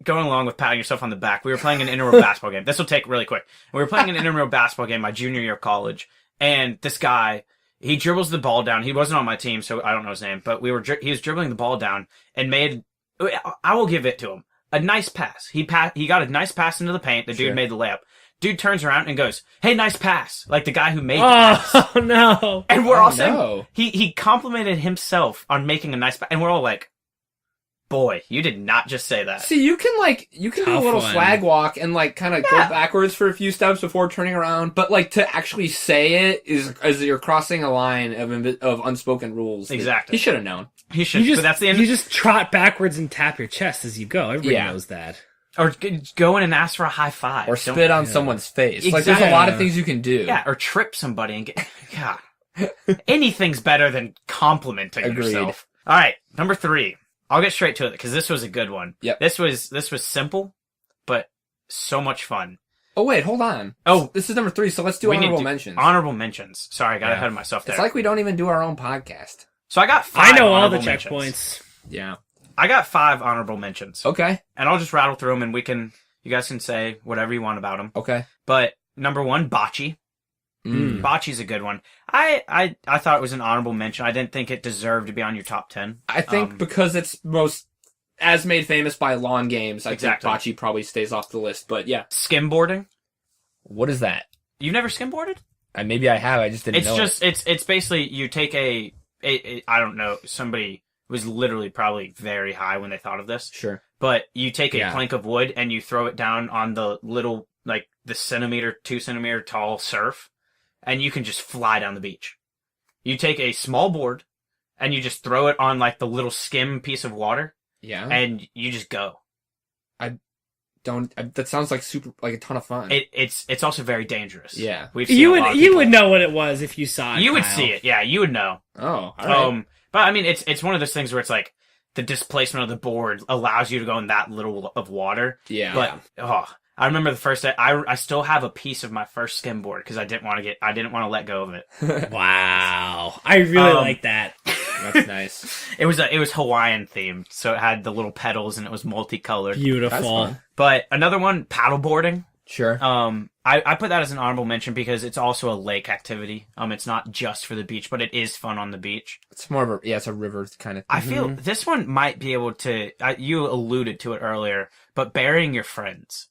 going along with patting yourself on the back, we were playing an intramural basketball game. This will take really quick. We were playing an intramural basketball game my junior year of college, and this guy, he dribbles the ball down. He wasn't on my team, so I don't know his name, but he was dribbling the ball down and made, I will give it to him, a nice pass. He got a nice pass into the paint. The dude made the layup. Dude turns around and goes, "Hey, nice pass!" Like the guy who made the pass. Oh no! And we're all saying he complimented himself on making a nice pass, and we're all like, "Boy, you did not just say that." See, you can do a little swag walk and like kind of go backwards for a few steps before turning around, but like to actually say it is as you're crossing a line of unspoken rules. Exactly. He should have known. He should. But that's the end. You just trot backwards and tap your chest as you go. Everybody knows that. Or go in and ask for a high five. Or spit on someone's face. Exactly. Like, there's a lot of things you can do. Yeah, or trip somebody and get... God. Anything's better than complimenting yourself. All right, number 3. I'll get straight to it, because this was a good one. Yep. This was simple, but so much fun. Oh, wait, hold on. Oh. This is number 3, so let's do honorable mentions. Honorable mentions. Sorry, I got ahead of myself there. It's like we don't even do our own podcast. So I got 5 I know all the mentions. checkpoints. Yeah. I got 5 honorable mentions. Okay. And I'll just rattle through them and you guys can say whatever you want about them. Okay. But number 1, bocce. Bocce's a good one. I thought it was an honorable mention. I didn't think it deserved to be on your top 10. I think because it's as made famous by lawn games, I think bocce probably stays off the list, but yeah. Skimboarding. What is that? You've never skimboarded? Maybe I have, I just didn't know It's basically, you take a I don't know, somebody was literally probably very high when they thought of this. Sure. But you take a plank of wood and you throw it down on the little, like, the 2 centimeter tall surf, and you can just fly down the beach. You take a small board and you just throw it on, like, the little skim piece of water. Yeah. And you just go. That sounds like a ton of fun. It's also very dangerous. Yeah. You would know what it was if you saw it. You would see it. Yeah, you would know. Oh, all right. But I mean, it's one of those things where it's like the displacement of the board allows you to go in that little of water. Yeah. But I remember the first day. I still have a piece of my first skimboard because I didn't want to let go of it. Wow. I really like that. That's nice. It was Hawaiian themed, so it had the little pedals and it was multicolored. Beautiful. But another one, paddleboarding. Sure. I put that as an honorable mention because it's also a lake activity. It's not just for the beach, but it is fun on the beach. It's more of it's a river kind of thing. I feel this one might be able to, you alluded to it earlier, but burying your friends.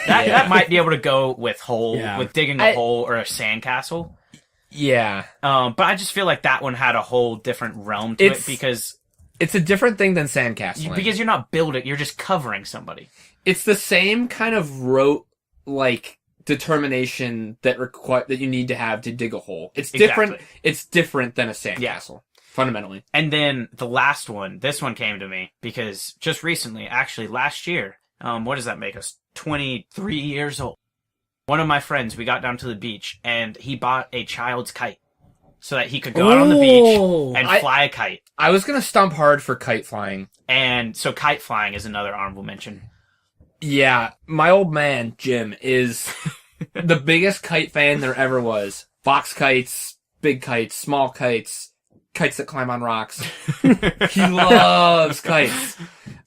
That might be able to go with with digging a hole or a sandcastle. Yeah. But I just feel like that one had a whole different realm to it because it's a different thing than sandcastling. Because you're not building, you're just covering somebody. It's the same kind of rote, determination that you need to have to dig a hole. It's different. Exactly. It's different than a sandcastle, fundamentally. And then the last one, this one came to me because just recently, actually last year, what does that make us? 23 years old. One of my friends, we got down to the beach and he bought a child's kite so that he could go out on the beach and fly a kite. I was going to stump hard for kite flying. And so kite flying is another honorable mention. Yeah, my old man, Jim, is the biggest kite fan there ever was. Box kites, big kites, small kites, kites that climb on rocks. He loves kites.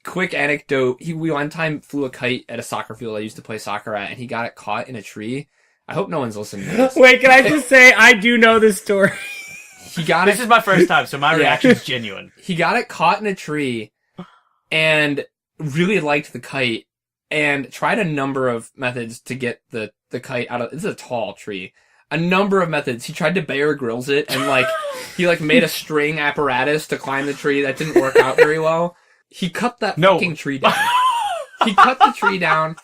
Quick anecdote, we one time flew a kite at a soccer field I used to play soccer at, and he got it caught in a tree. I hope no one's listening to this. Wait, can I just say, I do know this story. This is my first time, so my reaction is genuine. He got it caught in a tree, and really liked the kite, and tried a number of methods to get the kite out of, this is a tall tree. A number of methods. He tried to Bear Grylls it, and he made a string apparatus to climb the tree. That didn't work out very well. He cut that fucking tree down. He cut the tree down.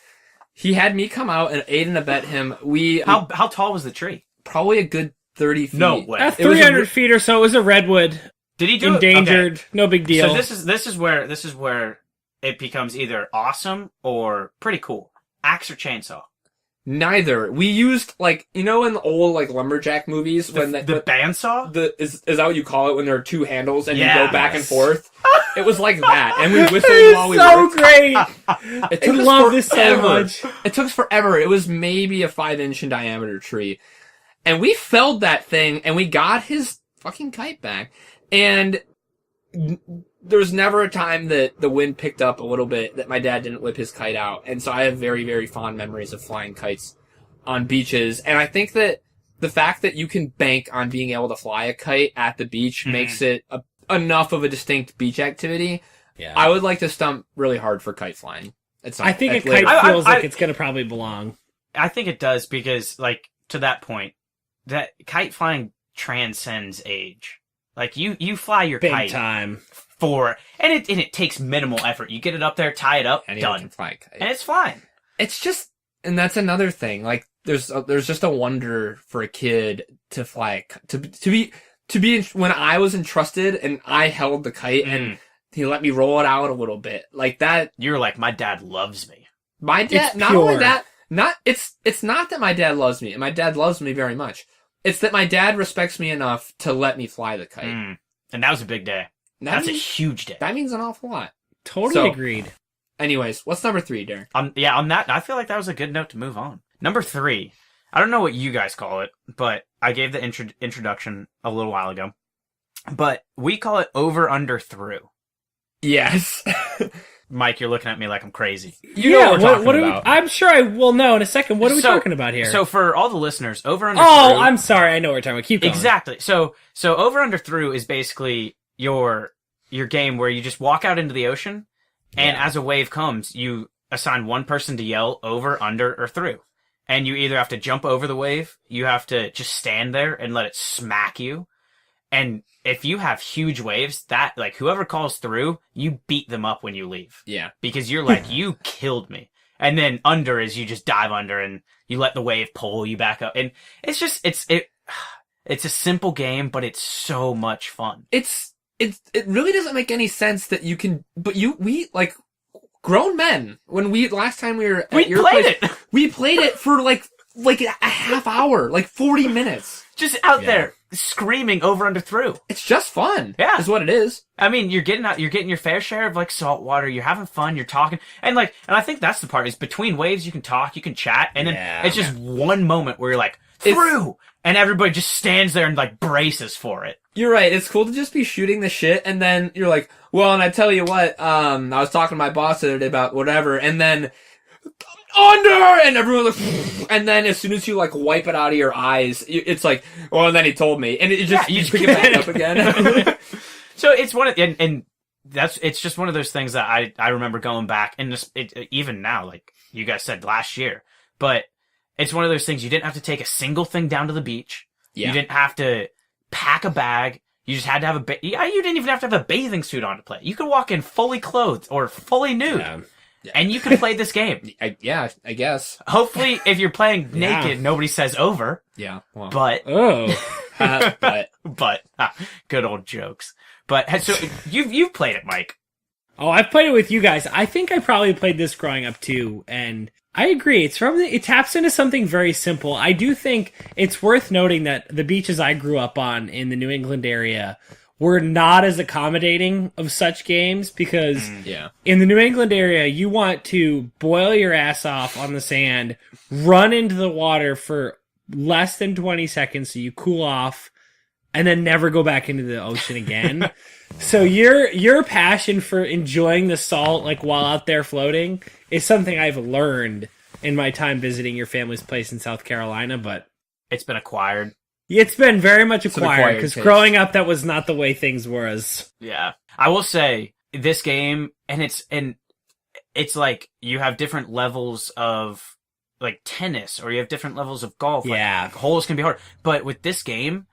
He had me come out and aid and abet him. How tall was the tree? Probably a good 30 feet. No way. That's 300 feet or so. It was a redwood. Did he do endangered? Okay. No big deal. So this is where it becomes either awesome or pretty cool. Axe or chainsaw? Neither. We used in the old lumberjack movies when the bandsaw? Is that what you call it when there are two handles and you go back and forth? It was like that, and we whistled while we worked. So great! I love this so much. It took us forever. It was maybe a 5-inch in diameter tree, and we felled that thing, and we got his fucking kite back, and there was never a time that the wind picked up a little bit that my dad didn't whip his kite out. And so I have very, very fond memories of flying kites on beaches. And I think that the fact that you can bank on being able to fly a kite at the beach makes it enough of a distinct beach activity. Yeah. I would like to stump really hard for kite flying. I think a kite feels like it's going to probably belong. I think it does because, to that point, that kite flying transcends age. You fly your big kite. Time. And it takes minimal effort. You get it up there, tie it up, done. Can fly a kite. And it's fine. It's just, and that's another thing. There's just a wonder for a kid to fly, to be when I was entrusted and I held the kite and he let me roll it out a little bit like that. You're like, my dad loves me. My dad, not only that, it's not that my dad loves me, and my dad loves me very much. It's that my dad respects me enough to let me fly the kite. And that was a big day. That's a huge day. That means an awful lot. Totally agreed. Anyways, what's number 3, Derek? On that, I feel like that was a good note to move on. Number 3, I don't know what you guys call it, but I gave the introduction a little while ago. But we call it over, under, through. Yes. Mike, you're looking at me like I'm crazy. You know what we're talking about. I'm sure I will know in a second. What are we talking about here? So for all the listeners, over, under, through. Oh, I'm sorry. I know what we're talking about. Keep going. Exactly. So over, under, through is basically your game where you just walk out into the ocean, and as a wave comes, you assign one person to yell over, under, or through. And you either have to jump over the wave, you have to just stand there and let it smack you. And if you have huge waves, that, whoever calls through, you beat them up when you leave. Yeah. Because you're like, you killed me. And then under is you just dive under and you let the wave pull you back up. And it's just, it's a simple game, but it's so much fun. It really doesn't make any sense that you can, but we grown men, when last time we were at your place, we played it for like a half hour, 40 minutes. Just out there, screaming over under through. It's just fun. Yeah. Is what it is. I mean, you're getting your fair share of like salt water. You're having fun. You're talking, and I think that's the part is between waves you can talk, you can chat, and then it's just one moment where you're like through, and everybody just stands there and like braces for it. You're right. It's cool to just be shooting the shit, and then you're like, well, and I tell you what, I was talking to my boss the other day about whatever, and then under, and everyone's like, and then as soon as you like wipe it out of your eyes, it's like, well, and then he told me, and it just you pick it back up again. So it's one of and it's just one of those things that I remember going back and just even now, like you guys said last year, but it's one of those things you didn't have to take a single thing down to the beach. Yeah. You didn't have to pack a bag. You just had to have you didn't even have to have a bathing suit on to play. You could walk in fully clothed or fully nude. Yeah. And you can play this game. I guess. Hopefully, if you're playing naked, nobody says over. Yeah. Well. But. But. Good old jokes. But, so, you've played it, Mike. Oh, I've played it with you guys. I think I probably played this growing up too, and I agree. It taps into something very simple. I do think it's worth noting that the beaches I grew up on in the New England area were not as accommodating of such games because in the New England area, you want to boil your ass off on the sand, run into the water for less than 20 seconds so you cool off, and then never go back into the ocean again. So your passion for enjoying the salt like while out there floating is something I've learned in my time visiting your family's place in South Carolina, but it's been acquired. It's been very much acquired because growing up, that was not the way things were. Yeah, I will say this game, and it's like you have different levels of like tennis, or you have different levels of golf. Yeah, like, holes can be hard, but with this game,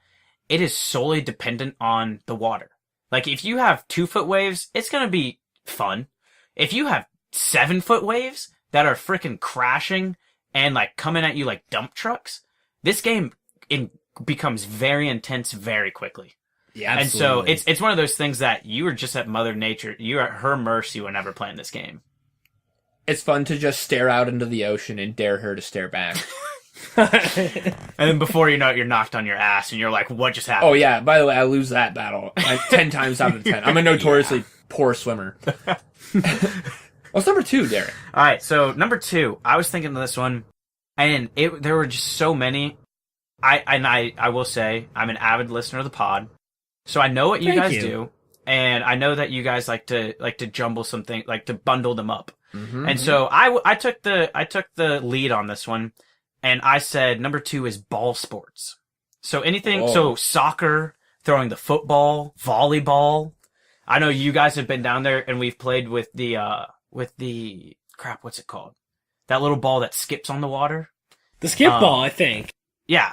it is solely dependent on the water. Like if you have 2-foot waves, it's gonna be fun. If you have 7-foot waves that are freaking crashing and like coming at you like dump trucks, this game becomes very intense very quickly. Yeah, absolutely. And so it's one of those things that you are just at Mother Nature. You're at her mercy whenever playing this game. It's fun to just stare out into the ocean and dare her to stare back. And then before you know it, you're knocked on your ass and you're like, what just happened? Oh yeah, by the way, I lose that battle 10 times out of 10. I'm a notoriously poor swimmer. What's number 2, Derek? Alright, so number 2, I was thinking of this one, and there were just so many. I will say, I'm an avid listener of the pod, so I know what you guys do, and I know that you guys like to jumble something, like to bundle them up. Mm-hmm, and so I took the lead on this one, and I said number 2 is ball sports. So anything, so soccer, throwing the football, volleyball. I know you guys have been down there, and we've played with the crap, what's it called? That little ball that skips on the water. The skip ball, I think. Yeah.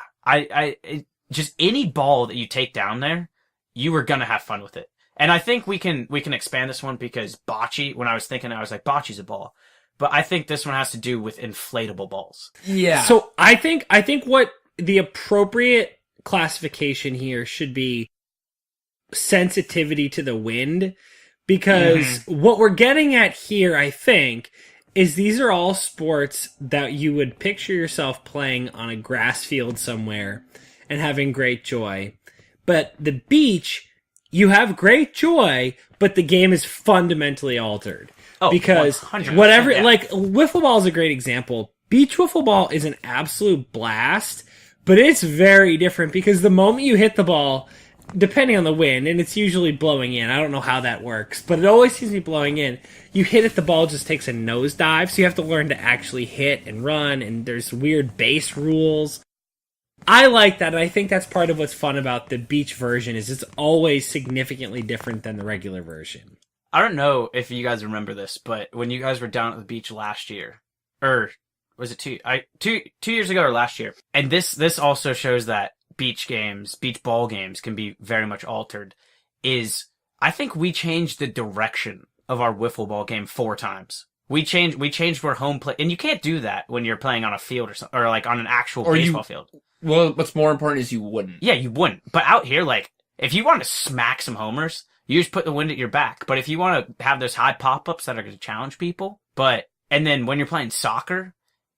Just any ball that you take down there, you are gonna have fun with it. And I think we can expand this one because bocce, when I was thinking, I was like, bocce's a ball. But I think this one has to do with inflatable balls. Yeah. So I think what the appropriate classification here should be sensitivity to the wind, because what we're getting at here, I think, is these are all sports that you would picture yourself playing on a grass field somewhere and having great joy. But the beach, you have great joy, but the game is fundamentally altered. Oh, because whatever, like, wiffle ball is a great example. Beach wiffle ball is an absolute blast, but it's very different because the moment you hit the ball, depending on the wind, and it's usually blowing in. I don't know how that works, but it always seems to be blowing in. You hit it, the ball just takes a nosedive, so you have to learn to actually hit and run, and there's weird base rules. I like that, and I think that's part of what's fun about the beach version, is it's always significantly different than the regular version. I don't know if you guys remember this, but when you guys were down at the beach last year, or was it 2 years ago or last year? And this also shows that beach ball games can be very much altered. Is I think we changed the direction of our wiffle ball game 4 times. We changed where home play, and you can't do that when you're playing on a field or something, or like on an actual baseball field. Well, what's more important is you wouldn't. Yeah, you wouldn't. But out here, like, if you want to smack some homers, you just put the wind at your back. But if you want to have those high pop-ups that are going to challenge people, and then when you're playing soccer,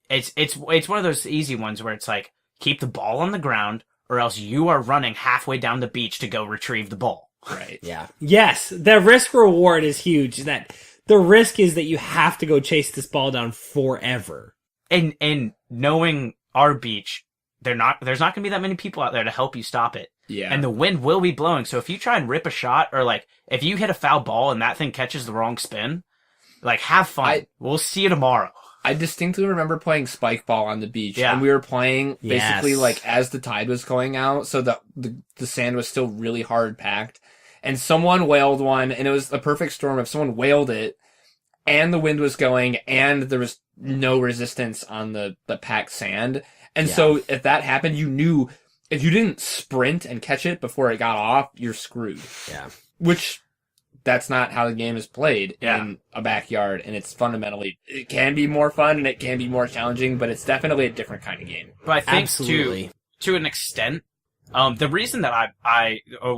it's one of those easy ones where it's like, keep the ball on the ground, or else you are running halfway down the beach to go retrieve the ball. Right. Yeah. Yes, the risk reward is huge. That the risk is that you have to go chase this ball down forever. And knowing our beach, there's not going to be that many people out there to help you stop it. Yeah. And the wind will be blowing. So if you try and rip a shot, or like if you hit a foul ball and that thing catches the wrong spin, like have fun. We'll see you tomorrow. I distinctly remember playing spike ball on the beach, Yeah. and we were playing basically Yes. like as the tide was going out, so the sand was still really hard packed. And someone whaled one, and it was a perfect storm. If someone whaled it, and the wind was going, and there was no resistance on the packed sand, and so if that happened, you knew if you didn't sprint and catch it before it got off, you're screwed. Yeah. Which, that's not how the game is played Yeah. in a backyard, and it's fundamentally, it can be more fun and it can be more challenging, but it's definitely a different kind of game. But I think Absolutely. to an extent, the reason that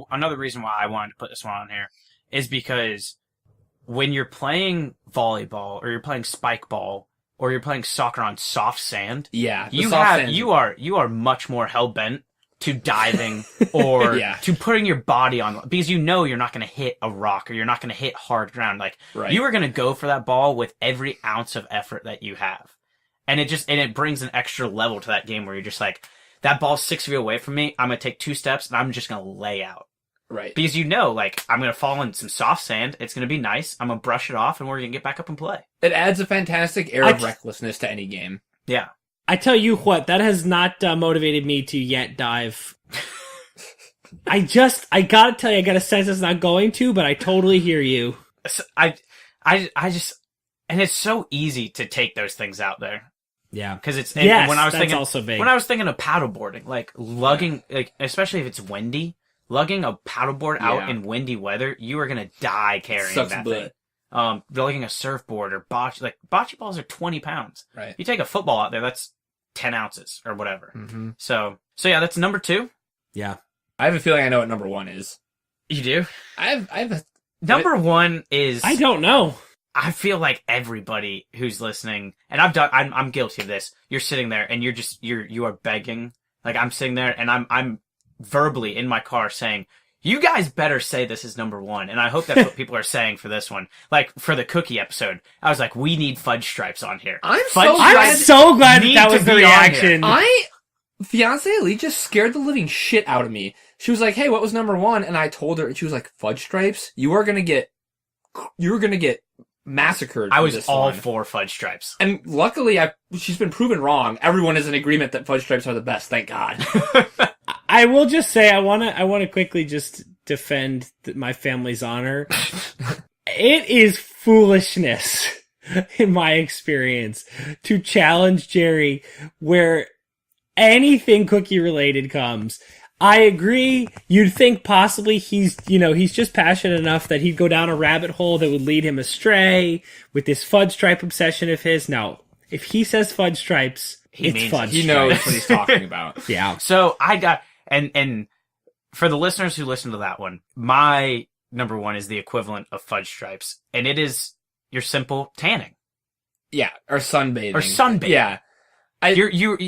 another reason why I wanted to put this one on here is because when you're playing volleyball or you're playing spike ball or you're playing soccer on soft sand, Yeah. you are much more hell bent to diving or Yeah. to putting your body on, because you know you're not going to hit a rock or you're not going to hit hard ground. Like Right. you are going to go for that ball with every ounce of effort that you have. And it brings an extra level to that game where you're just like, that ball's 6 feet away from me. I'm going to take 2 steps and I'm just going to lay out. Right. Because you know, like, I'm going to fall in some soft sand. It's going to be nice. I'm going to brush it off and we're going to get back up and play. It adds a fantastic air of recklessness to any game. Yeah. I tell you what, that has not motivated me to yet dive. I gotta tell you, I got a sense it's not going to, but I totally hear you. So I just, and it's so easy to take those things out there. Yeah. Because it's, Yes, when I was that's thinking, also big. when I was thinking of paddleboarding, like lugging, like, especially if it's windy, lugging a paddleboard out Yeah. in windy weather, you are going to die carrying Sucks that butt. thing. Lugging a surfboard or bocce balls are 20 pounds. Right. You take a football out there, that's 10 ounces or whatever. Mm-hmm. So yeah, that's number 2. Yeah. I have a feeling I know what number 1 is. You do? I have a... Number 1 is, I don't know. I feel like everybody who's listening, and I'm guilty of this. You're sitting there and you are begging. Like I'm sitting there and I'm verbally in my car saying, you guys better say this is number 1. And I hope that's what people are saying for this one. Like for the cookie episode, I was like, we need fudge stripes on here. I'm Fudge so glad need that to was the be on reaction. Fiance Lee just scared the living shit out of me. She was like, hey, what was number 1? And I told her, and she was like, fudge stripes? You were gonna get massacred. I for was this all one. for fudge stripes. And luckily, she's been proven wrong. Everyone is in agreement that fudge stripes are the best. Thank God. I will just say, I want to quickly just defend my family's honor. It is foolishness, in my experience, to challenge Jerry where anything cookie related comes. I agree. You'd think possibly he's just passionate enough that he'd go down a rabbit hole that would lead him astray with this fudge stripe obsession of his. No, if he says fudge stripes, it's fudge stripes. He knows what he's talking about. Yeah. So I got, and for the listeners who listen to that one, my number 1 is the equivalent of fudge stripes, and it is your simple tanning. Yeah, or sunbathing. Or sunbathing. Yeah. You're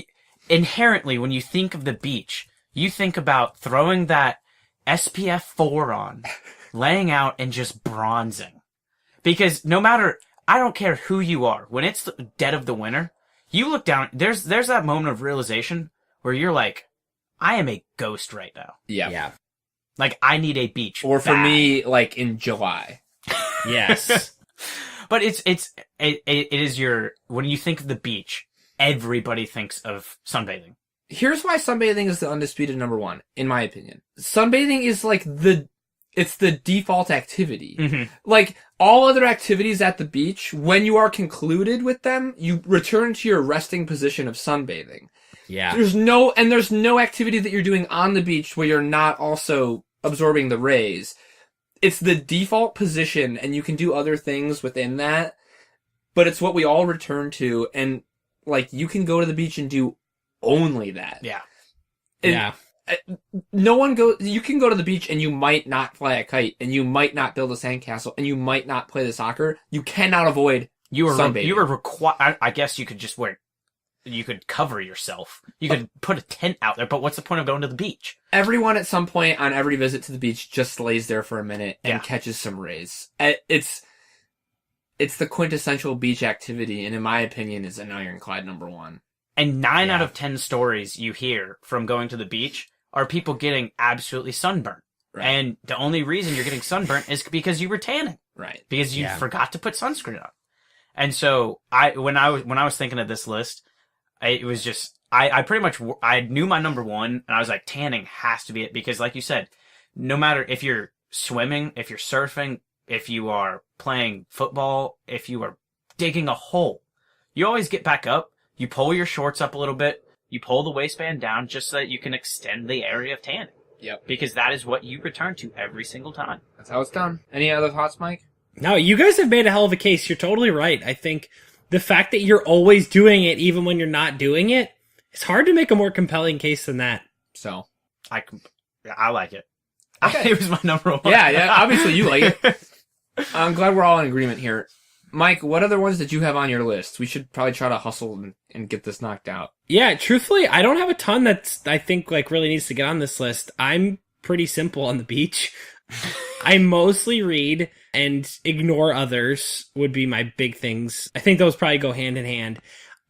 inherently, when you think of the beach, you think about throwing that SPF 4 on, laying out and just bronzing. Because no matter, I don't care who you are, when it's the dead of the winter, you look down, there's that moment of realization where you're like, I am a ghost right now. Yeah. Yeah. Like, I need a beach. Or for bad. me, like in July. Yes. But it is when you think of the beach, everybody thinks of sunbathing. Here's why sunbathing is the undisputed number 1, in my opinion. Sunbathing is like it's the default activity. Mm-hmm. Like, all other activities at the beach, when you are concluded with them, you return to your resting position of sunbathing. Yeah. There's no activity that you're doing on the beach where you're not also absorbing the rays. It's the default position, and you can do other things within that, but it's what we all return to, and, like, you can go to the beach and do only that. Yeah. Yeah. You can go to the beach and you might not fly a kite, and you might not build a sandcastle, and you might not play the soccer. You cannot avoid sunbathing. You were required, I guess you could just wear you could cover yourself. You could put a tent out there, but what's the point of going to the beach? Everyone at some point on every visit to the beach just lays there for a minute and catches some rays. It's the quintessential beach activity, and in my opinion, is an ironclad number one. And 9 out of 10 stories you hear from going to the beach are people getting absolutely sunburnt. Right. And the only reason you're getting sunburnt is because you were tanning. Right. Because you forgot to put sunscreen on. And so when I was thinking of this list, it was just, I pretty much, I knew my number one, and I was like, tanning has to be it, because like you said, no matter if you're swimming, if you're surfing, if you are playing football, if you are digging a hole, you always get back up, you pull your shorts up a little bit, you pull the waistband down just so that you can extend the area of tanning. Yep. Because that is what you return to every single time. That's how it's done. Any other thoughts, Mike? No, you guys have made a hell of a case. You're totally right. I think the fact that you're always doing it, even when you're not doing it, it's hard to make a more compelling case than that. So, I like it. Okay. It was my number one. Yeah, obviously you like it. I'm glad we're all in agreement here. Mike, what other ones did you have on your list? We should probably try to hustle and get this knocked out. Yeah, truthfully, I don't have a ton that's, I think, like, really needs to get on this list. I'm pretty simple on the beach. I mostly read and ignore others would be my big things. I think those probably go hand in hand.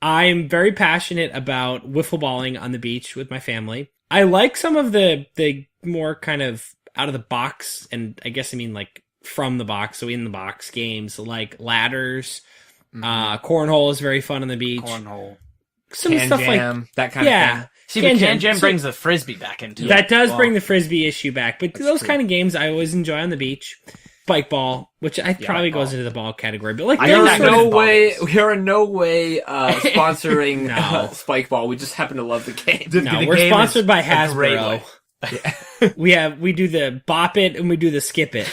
I'm very passionate about wiffle balling on the beach with my family. I like some of the more kind of out of the box, and I guess I mean like from the box, so in the box games like ladders. Cornhole is very fun on the beach. Cornhole. Some can stuff jam, like that kind of thing. See, but Can Jam brings the frisbee back into it. That does bring the frisbee issue back, but those kind of games I always enjoy on the beach. Spike ball, which probably goes into the ball category, but like we are in no way sponsoring spike ball. We just happen to love the game. No, we're sponsored by Hasbro. We do the bop it and we do the skip it.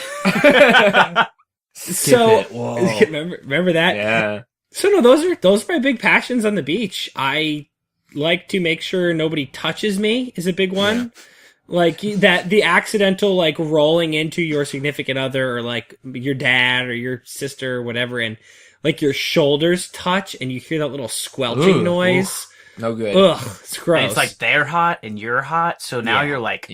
Remember that? Yeah. So no, those are my big passions on the beach. I like to make sure nobody touches me is a big one. Yeah. Like that, the accidental like rolling into your significant other or like your dad or your sister or whatever, and like your shoulders touch and you hear that little squelching noise. No good. Ugh, it's gross. And it's like they're hot and you're hot, so now you're like,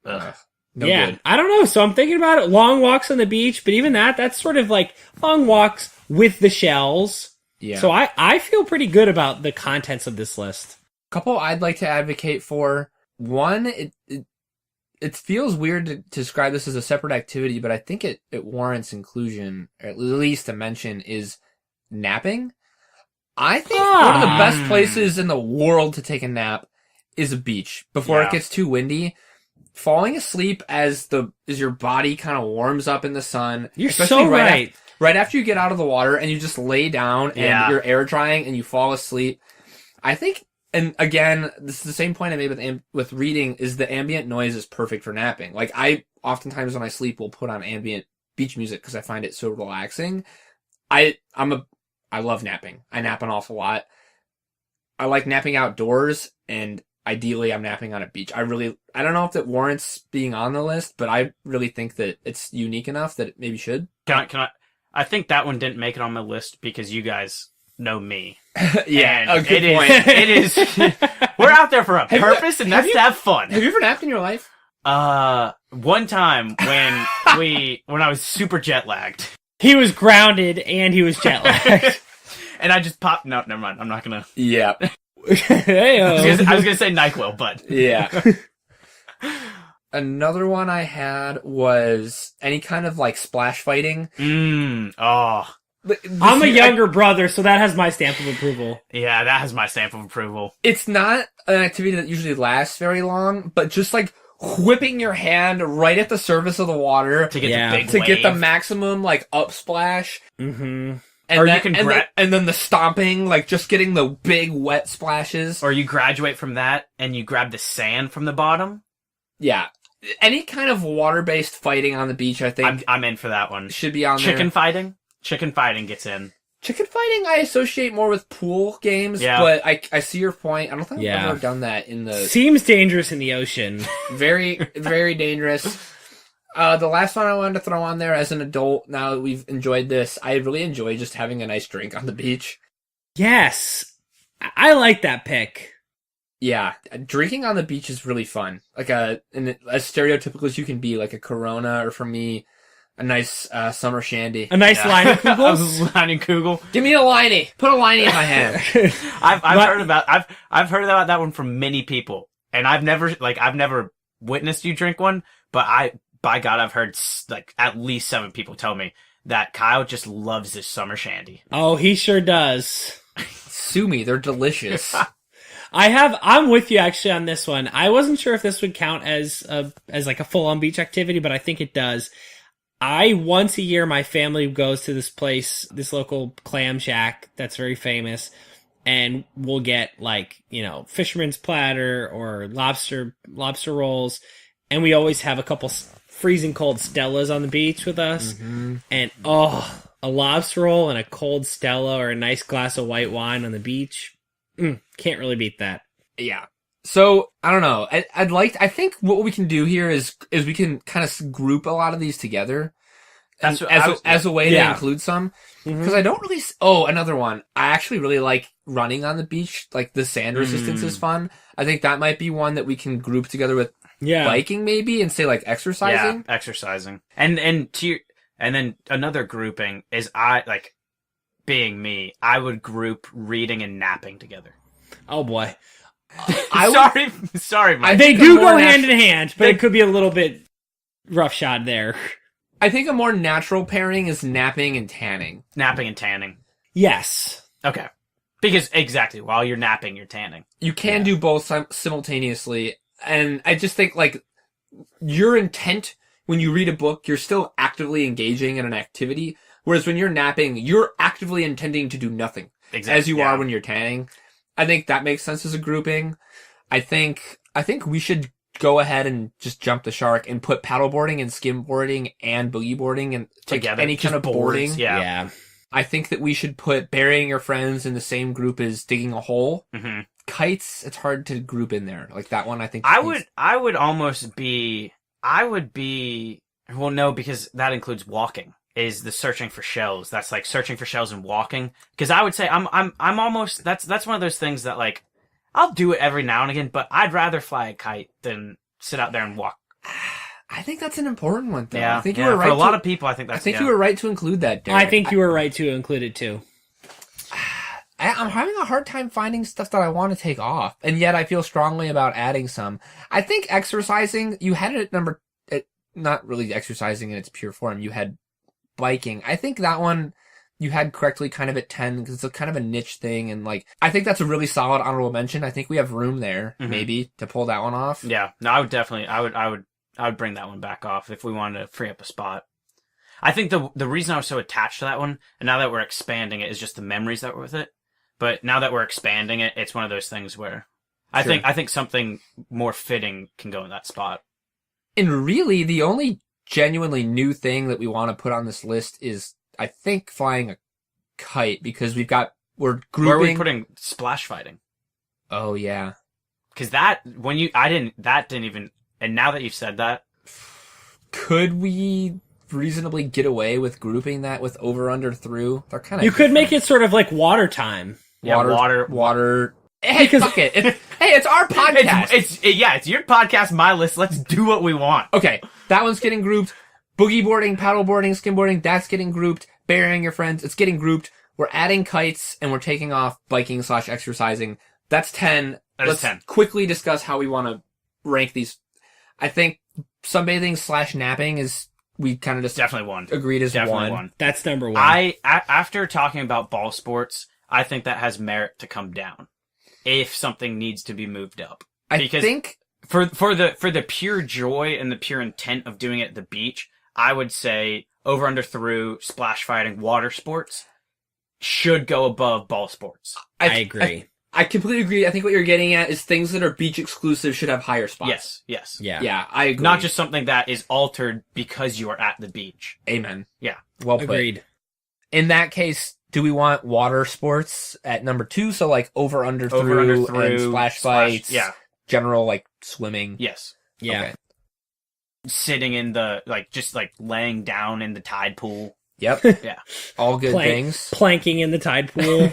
ugh. No good. I don't know. So I'm thinking about it. Long walks on the beach, but even that's sort of like long walks with the shells. Yeah. So I feel pretty good about the contents of this list. Couple I'd like to advocate for. One, it feels weird to describe this as a separate activity, but I think it warrants inclusion, or at least a mention, is napping. I think one of the best places in the world to take a nap is a beach before it gets too windy. Falling asleep as your body kind of warms up in the sun. You're so right. Right after you get out of the water and you just lay down and you're air drying and you fall asleep. I think, and again, this is the same point I made with reading, is the ambient noise is perfect for napping. Like I oftentimes when I sleep will put on ambient beach music because I find it so relaxing. I love napping. I nap an awful lot. I like napping outdoors, and ideally I'm napping on a beach. I don't know if it warrants being on the list, but I really think that it's unique enough that it maybe should. Can I think that one didn't make it on my list because you guys know me. Yeah, and good point. It is. We're out there for a purpose, and that's to have fun. Have you ever napped in your life? One time when I was super jet lagged. He was grounded and he was jet lagged. And I just popped. No, never mind. I'm not gonna. Yeah. I was gonna say NyQuil, but yeah. Another one I had was any kind of like splash fighting. I'm a younger brother, so that has my stamp of approval. Yeah, that has my stamp of approval. It's not an activity that usually lasts very long, but just like whipping your hand right at the surface of the water to get the big to wave. Get the maximum like up splash. Mm-hmm. And then the stomping, like just getting the big wet splashes. Or you graduate from that and you grab the sand from the bottom. Yeah. Any kind of water-based fighting on the beach, I think. I'm in for that one. Should be on there. Chicken fighting? Chicken fighting gets in. Chicken fighting I associate more with pool games, but I see your point. I don't think I've ever done that in the... Seems dangerous in the ocean. Very, very dangerous. The last one I wanted to throw on there as an adult, now that we've enjoyed this, I really enjoy just having a nice drink on the beach. Yes. I like that pick. Yeah, drinking on the beach is really fun. Like as stereotypical as you can be, like a Corona, or for me, a nice summer shandy. A nice line of Kugels. A Leinenkugel. Give me a liney. Put a liney in my hand. I've heard about that one from many people, and I've never witnessed you drink one, but by God, I've heard like at least 7 people tell me that Kyle just loves this summer shandy. Oh, he sure does. Sue me, they're delicious. I'm with you actually on this one. I wasn't sure if this would count as like a full on beach activity, but I think it does. Once a year, my family goes to this place, this local clam shack that's very famous, and we'll get like, fisherman's platter or lobster rolls, and we always have a couple freezing cold Stellas on the beach with us, and a lobster roll and a cold Stella or a nice glass of white wine on the beach, can't really beat that. Yeah. So, I don't know. I think what we can do here is we can kind of group a lot of these together as a way to include some. Because I don't really... Oh, another one. I actually really like running on the beach. Like, the sand resistance is fun. I think that might be one that we can group together with biking, maybe, and say, like, exercising. Yeah, exercising. And then another grouping is being me, I would group reading and napping together. Oh, boy. Sorry, Mike. They do go hand in hand, but it could be a little bit roughshod there. I think a more natural pairing is napping and tanning. Napping and tanning. Yes. Okay. Because exactly, while you're napping, you're tanning. You can do both simultaneously, and I just think like your intent when you read a book, you're still actively engaging in an activity, whereas when you're napping, you're actively intending to do nothing, as you are when you're tanning. I think that makes sense as a grouping. I think we should go ahead and just jump the shark and put paddleboarding and skimboarding and boogie boarding and together, any kind of boarding. Boards, yeah. I think that we should put burying your friends in the same group as digging a hole. Mm-hmm. Kites, it's hard to group in there. Like that one, I think. I would be, well, no, because that includes walking. Is the searching for shells. That's like searching for shells and walking. Because I would say I'm almost, that's one of those things that like, I'll do it every now and again, but I'd rather fly a kite than sit out there and walk. I think that's an important one, though. Yeah, I think you were right. For a lot of people, I think you were right to include that, Derek. I think you were right to include it, too. I'm having a hard time finding stuff that I want to take off, and yet I feel strongly about adding some. I think exercising, you had it at not really exercising in its pure form, you had biking. I think that one you had correctly kind of at 10 because it's a kind of a niche thing, and like I think that's a really solid honorable mention. I think we have room there maybe to pull that one off. Yeah, no, I would bring that one back off if we wanted to free up a spot. I think the reason I was so attached to that one, and now that we're expanding it, is just the memories that were with it. But now that we're expanding it, it's one of those things where I think something more fitting can go in that spot. And really, the only genuinely new thing that we want to put on this list is, I think, flying a kite, because we're grouping. Where are we putting splash fighting? Oh yeah, because that didn't even. And now that you've said that, could we reasonably get away with grouping that with over under through? They're kind of. You could make it sort of like water time. Water. Hey, fuck it. It's our podcast. It's your podcast, my list. Let's do what we want. Okay, that one's getting grouped. Boogie boarding, paddle boarding, skimboarding, that's getting grouped. Burying your friends, it's getting grouped. We're adding kites, and we're taking off biking / exercising. That's 10. Let's 10. Quickly discuss how we want to rank these. I think sunbathing / napping is, we kind of just definitely one. Agreed as definitely one. That's number one. After talking about ball sports, I think that has merit to come down if something needs to be moved up. I think for the pure joy and the pure intent of doing it at the beach, I would say over under through splash fighting water sports should go above ball sports. I agree. I completely agree. I think what you're getting at is things that are beach exclusive should have higher spots. Yes. Yeah, I agree. Not just something that is altered because you are at the beach. Amen. Yeah. Well put. Agreed. In that case, do we want water sports at number 2? So like over under through and splash fights. Yeah. General like swimming. Yes. Yeah. Okay. Sitting in the just laying down in the tide pool. Yep. Yeah. All good things. Planking in the tide pool.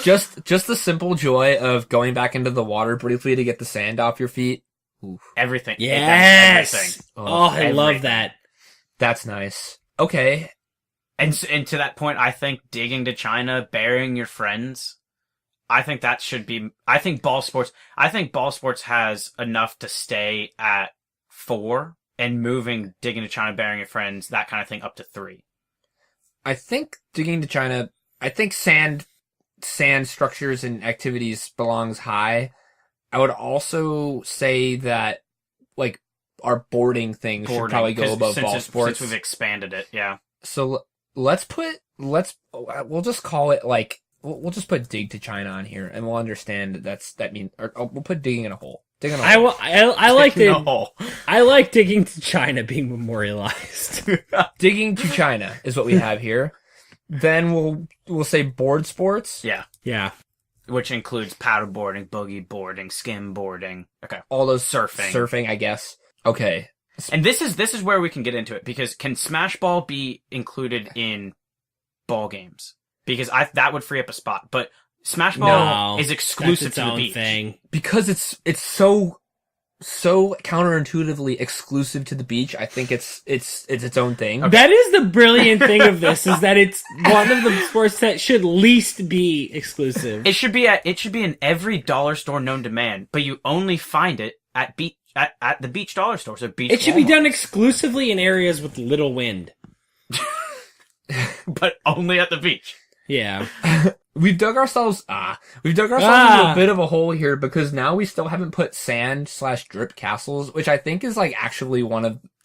Just the simple joy of going back into the water briefly to get the sand off your feet. Oof. Everything. Yes. Everything. Oh, I love everything. that. That's nice. Okay. And to that point, I think digging to China, burying your friends, I think that should be. I think ball sports has enough to stay at 4, and moving digging to China, burying your friends, that kind of thing, up to 3. I think digging to China, I think sand structures and activities belongs high. I would also say that, like, our boarding things should probably go above ball sports. Since we've expanded it, yeah. So we'll just call it, like, we'll just put dig to China on here, and we'll understand that means, or we'll put digging in a hole. Dig in a hole. I like digging to China being memorialized. Digging to China is what we have here. Then we'll say board sports. Yeah. Yeah. Which includes paddleboarding, boogie boarding, skim boarding. Okay. All those surfing, I guess. Okay. And this is where we can get into it, because can Smash Ball be included in ball games? Because that would free up a spot, but Smash Ball is exclusive to the beach. Thing. Because it's so counterintuitively exclusive to the beach. I think it's its own thing. Okay. That is the brilliant thing of this, is that it's one of the sports that should least be exclusive. It should be in every dollar store known to man, but you only find it at the beach dollar stores or beach. It should be done exclusively in areas with little wind. But only at the beach. Yeah. We've dug ourselves into a bit of a hole here, because now we still haven't put sand/drip castles, which I think is, like, actually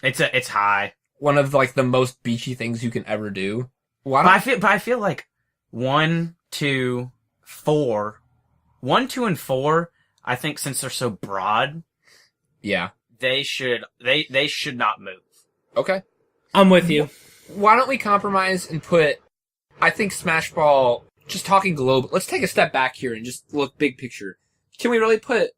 it's high. One of, like, the most beachy things you can ever do. But I feel like 1, 2, 4, and 4, I think, since they're so broad, yeah, they should not move. Okay. I'm with you. Why don't we compromise and put, I think Smash Ball, just talking global, let's take a step back here and just look big picture. Can we really put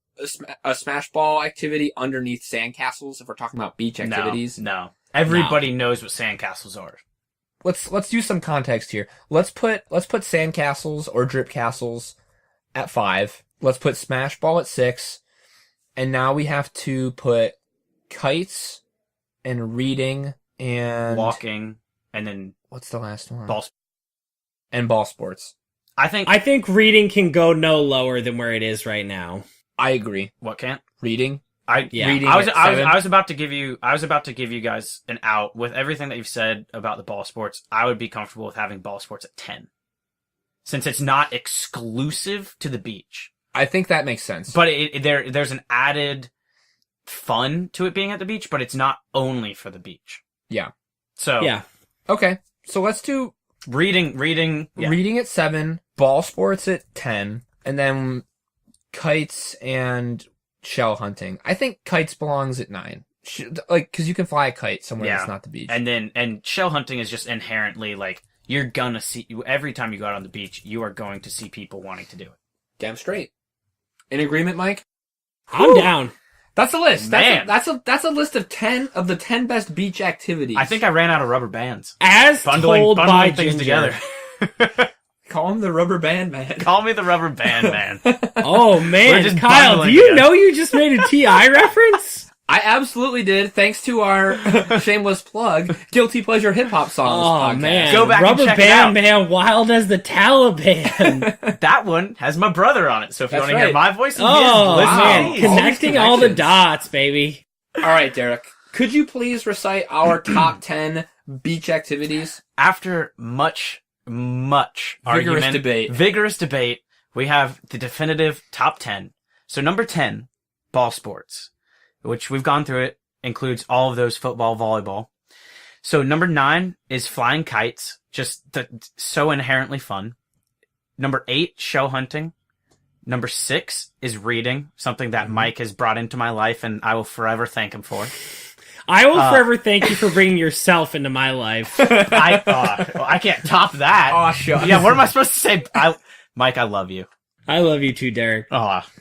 a Smash Ball activity underneath sandcastles if we're talking about beach activities? No. Everybody knows what sandcastles are. Let's use some context here. Let's put sandcastles or drip castles at 5. Let's put Smash Ball at 6. And now we have to put kites and reading and walking, and then what's the last one? Ball sports. I think reading can go no lower than where it is right now. I agree. What can't? Reading. Reading. I was about to give you guys an out with everything that you've said about the ball sports. I would be comfortable with having ball sports at 10, since it's not exclusive to the beach. I think that makes sense. But there's an added fun to it being at the beach, but it's not only for the beach. Yeah. So yeah. Okay. So let's do reading. Yeah. Reading at 7, ball sports at 10, and then kites and shell hunting. I think kites belongs at 9. Like, because you can fly a kite somewhere that's not the beach. And shell hunting is just inherently, like, you're gonna see, every time you go out on the beach, you are going to see people wanting to do it. Damn straight. In agreement, Mike? I'm down. That's a list. Man. That's a list of 10 of the 10 best beach activities. I think I ran out of rubber bands. As told by things Ginger. together. Call him the rubber band man. Call me the rubber band man. Oh man, just Kyle, do bundling you together. know you just made a TI reference? I absolutely did, thanks to our shameless plug, Guilty Pleasure Hip Hop Songs podcast. Man, Go back Rubber and check Band it out. Man, wild as the Taliban. That one has my brother on it, so if you That's want to hear right. my voice and Oh his, listen man, to these. connecting all the connections. dots, baby. All right, Derek. Could you please recite our top 10 beach activities? After much argument, vigorous debate, we have the definitive top 10. So number 10, ball sports, which we've gone through it, includes all of those: football, volleyball. So number 9 is flying kites, so inherently fun. Number 8, shell hunting. Number 6 is reading, something that Mike has brought into my life, and I will forever thank him for. I will forever thank you for bringing yourself into my life. I can't top that. Oh, shucks. Yeah, what am I supposed to say? Mike, I love you. I love you too, Derek.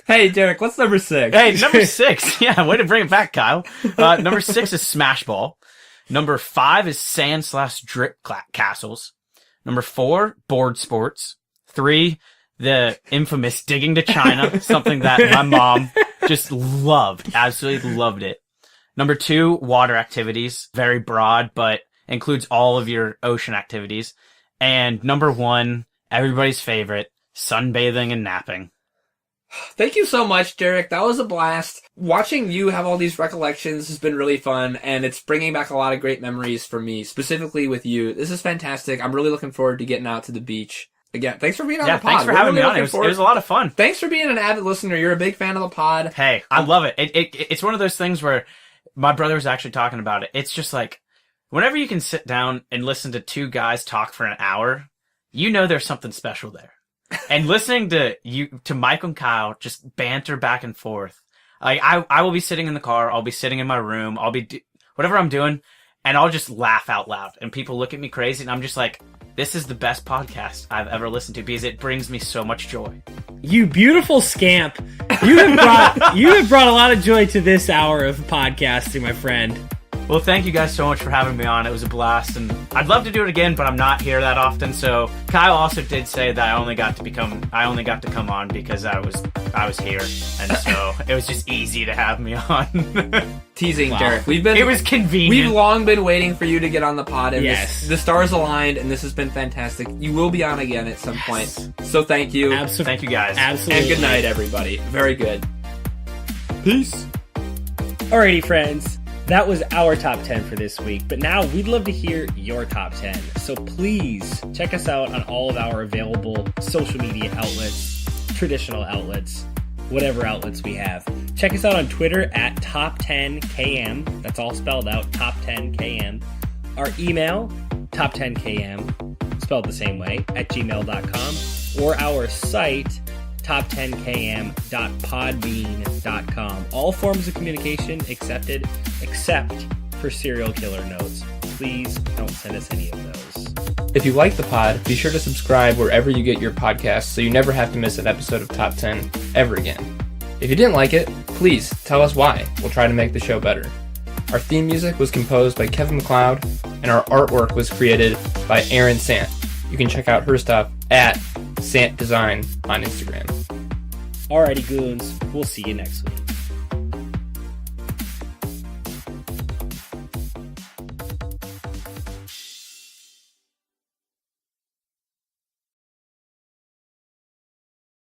Hey, Derek, what's number 6? Hey, number 6. Yeah, way to bring it back, Kyle. Number 6 is Smash Ball. Number 5 is sand/drip castles. Number 4, board sports. 3, the infamous digging to China, something that my mom just loved, absolutely loved it. Number 2, water activities, very broad, but includes all of your ocean activities. And number 1, everybody's favorite, sunbathing and napping. Thank you so much, Derek. That was a blast. Watching you have all these recollections has been really fun, and it's bringing back a lot of great memories for me, specifically with you. This is fantastic. I'm really looking forward to getting out to the beach. Again, thanks for being on the pod. Thanks for having me on. It was a lot of fun. Thanks for being an avid listener. You're a big fan of the pod. Hey, I love it. It's one of those things where my brother was actually talking about it. It's just like, whenever you can sit down and listen to 2 guys talk for an hour, you know there's something special there. And listening to Mike and Kyle just banter back and forth. Like, I will be sitting in the car, I'll be sitting in my room, I'll be whatever I'm doing, and I'll just laugh out loud. And people look at me crazy, and I'm just like, this is the best podcast I've ever listened to because it brings me so much joy. You beautiful scamp. You have brought a lot of joy to this hour of podcasting, my friend. Well, thank you guys so much for having me on. It was a blast, and I'd love to do it again, but I'm not here that often. So Kyle also did say that I only got to come on because I was here, and so it was just easy to have me on. Teasing, wow. Derek. It was convenient. We've long been waiting for you to get on the pod, and yes. the stars aligned, and this has been fantastic. You will be on again at some point. So thank you. Absolutely. Thank you guys. Absolutely. And good night, everybody. Very good. Peace. Alrighty, friends. That was our top 10 for this week, but now we'd love to hear your top 10. So please check us out on all of our available social media outlets, traditional outlets, whatever outlets we have. Check us out on Twitter at top10km. That's all spelled out, top10km. Our email, top10km, spelled the same way, at gmail.com, or our site, top10km.podbean.com. All forms of communication accepted, except for serial killer notes. Please don't send us any of those. If you like the pod, be sure to subscribe wherever you get your podcasts so you never have to miss an episode of Top 10 ever again. If you didn't like it, please tell us why. We'll try to make the show better. Our theme music was composed by Kevin MacLeod, and our artwork was created by Erin Sant. You can check out her stuff at Sant Design on Instagram. Alrighty, goons. We'll see you next week.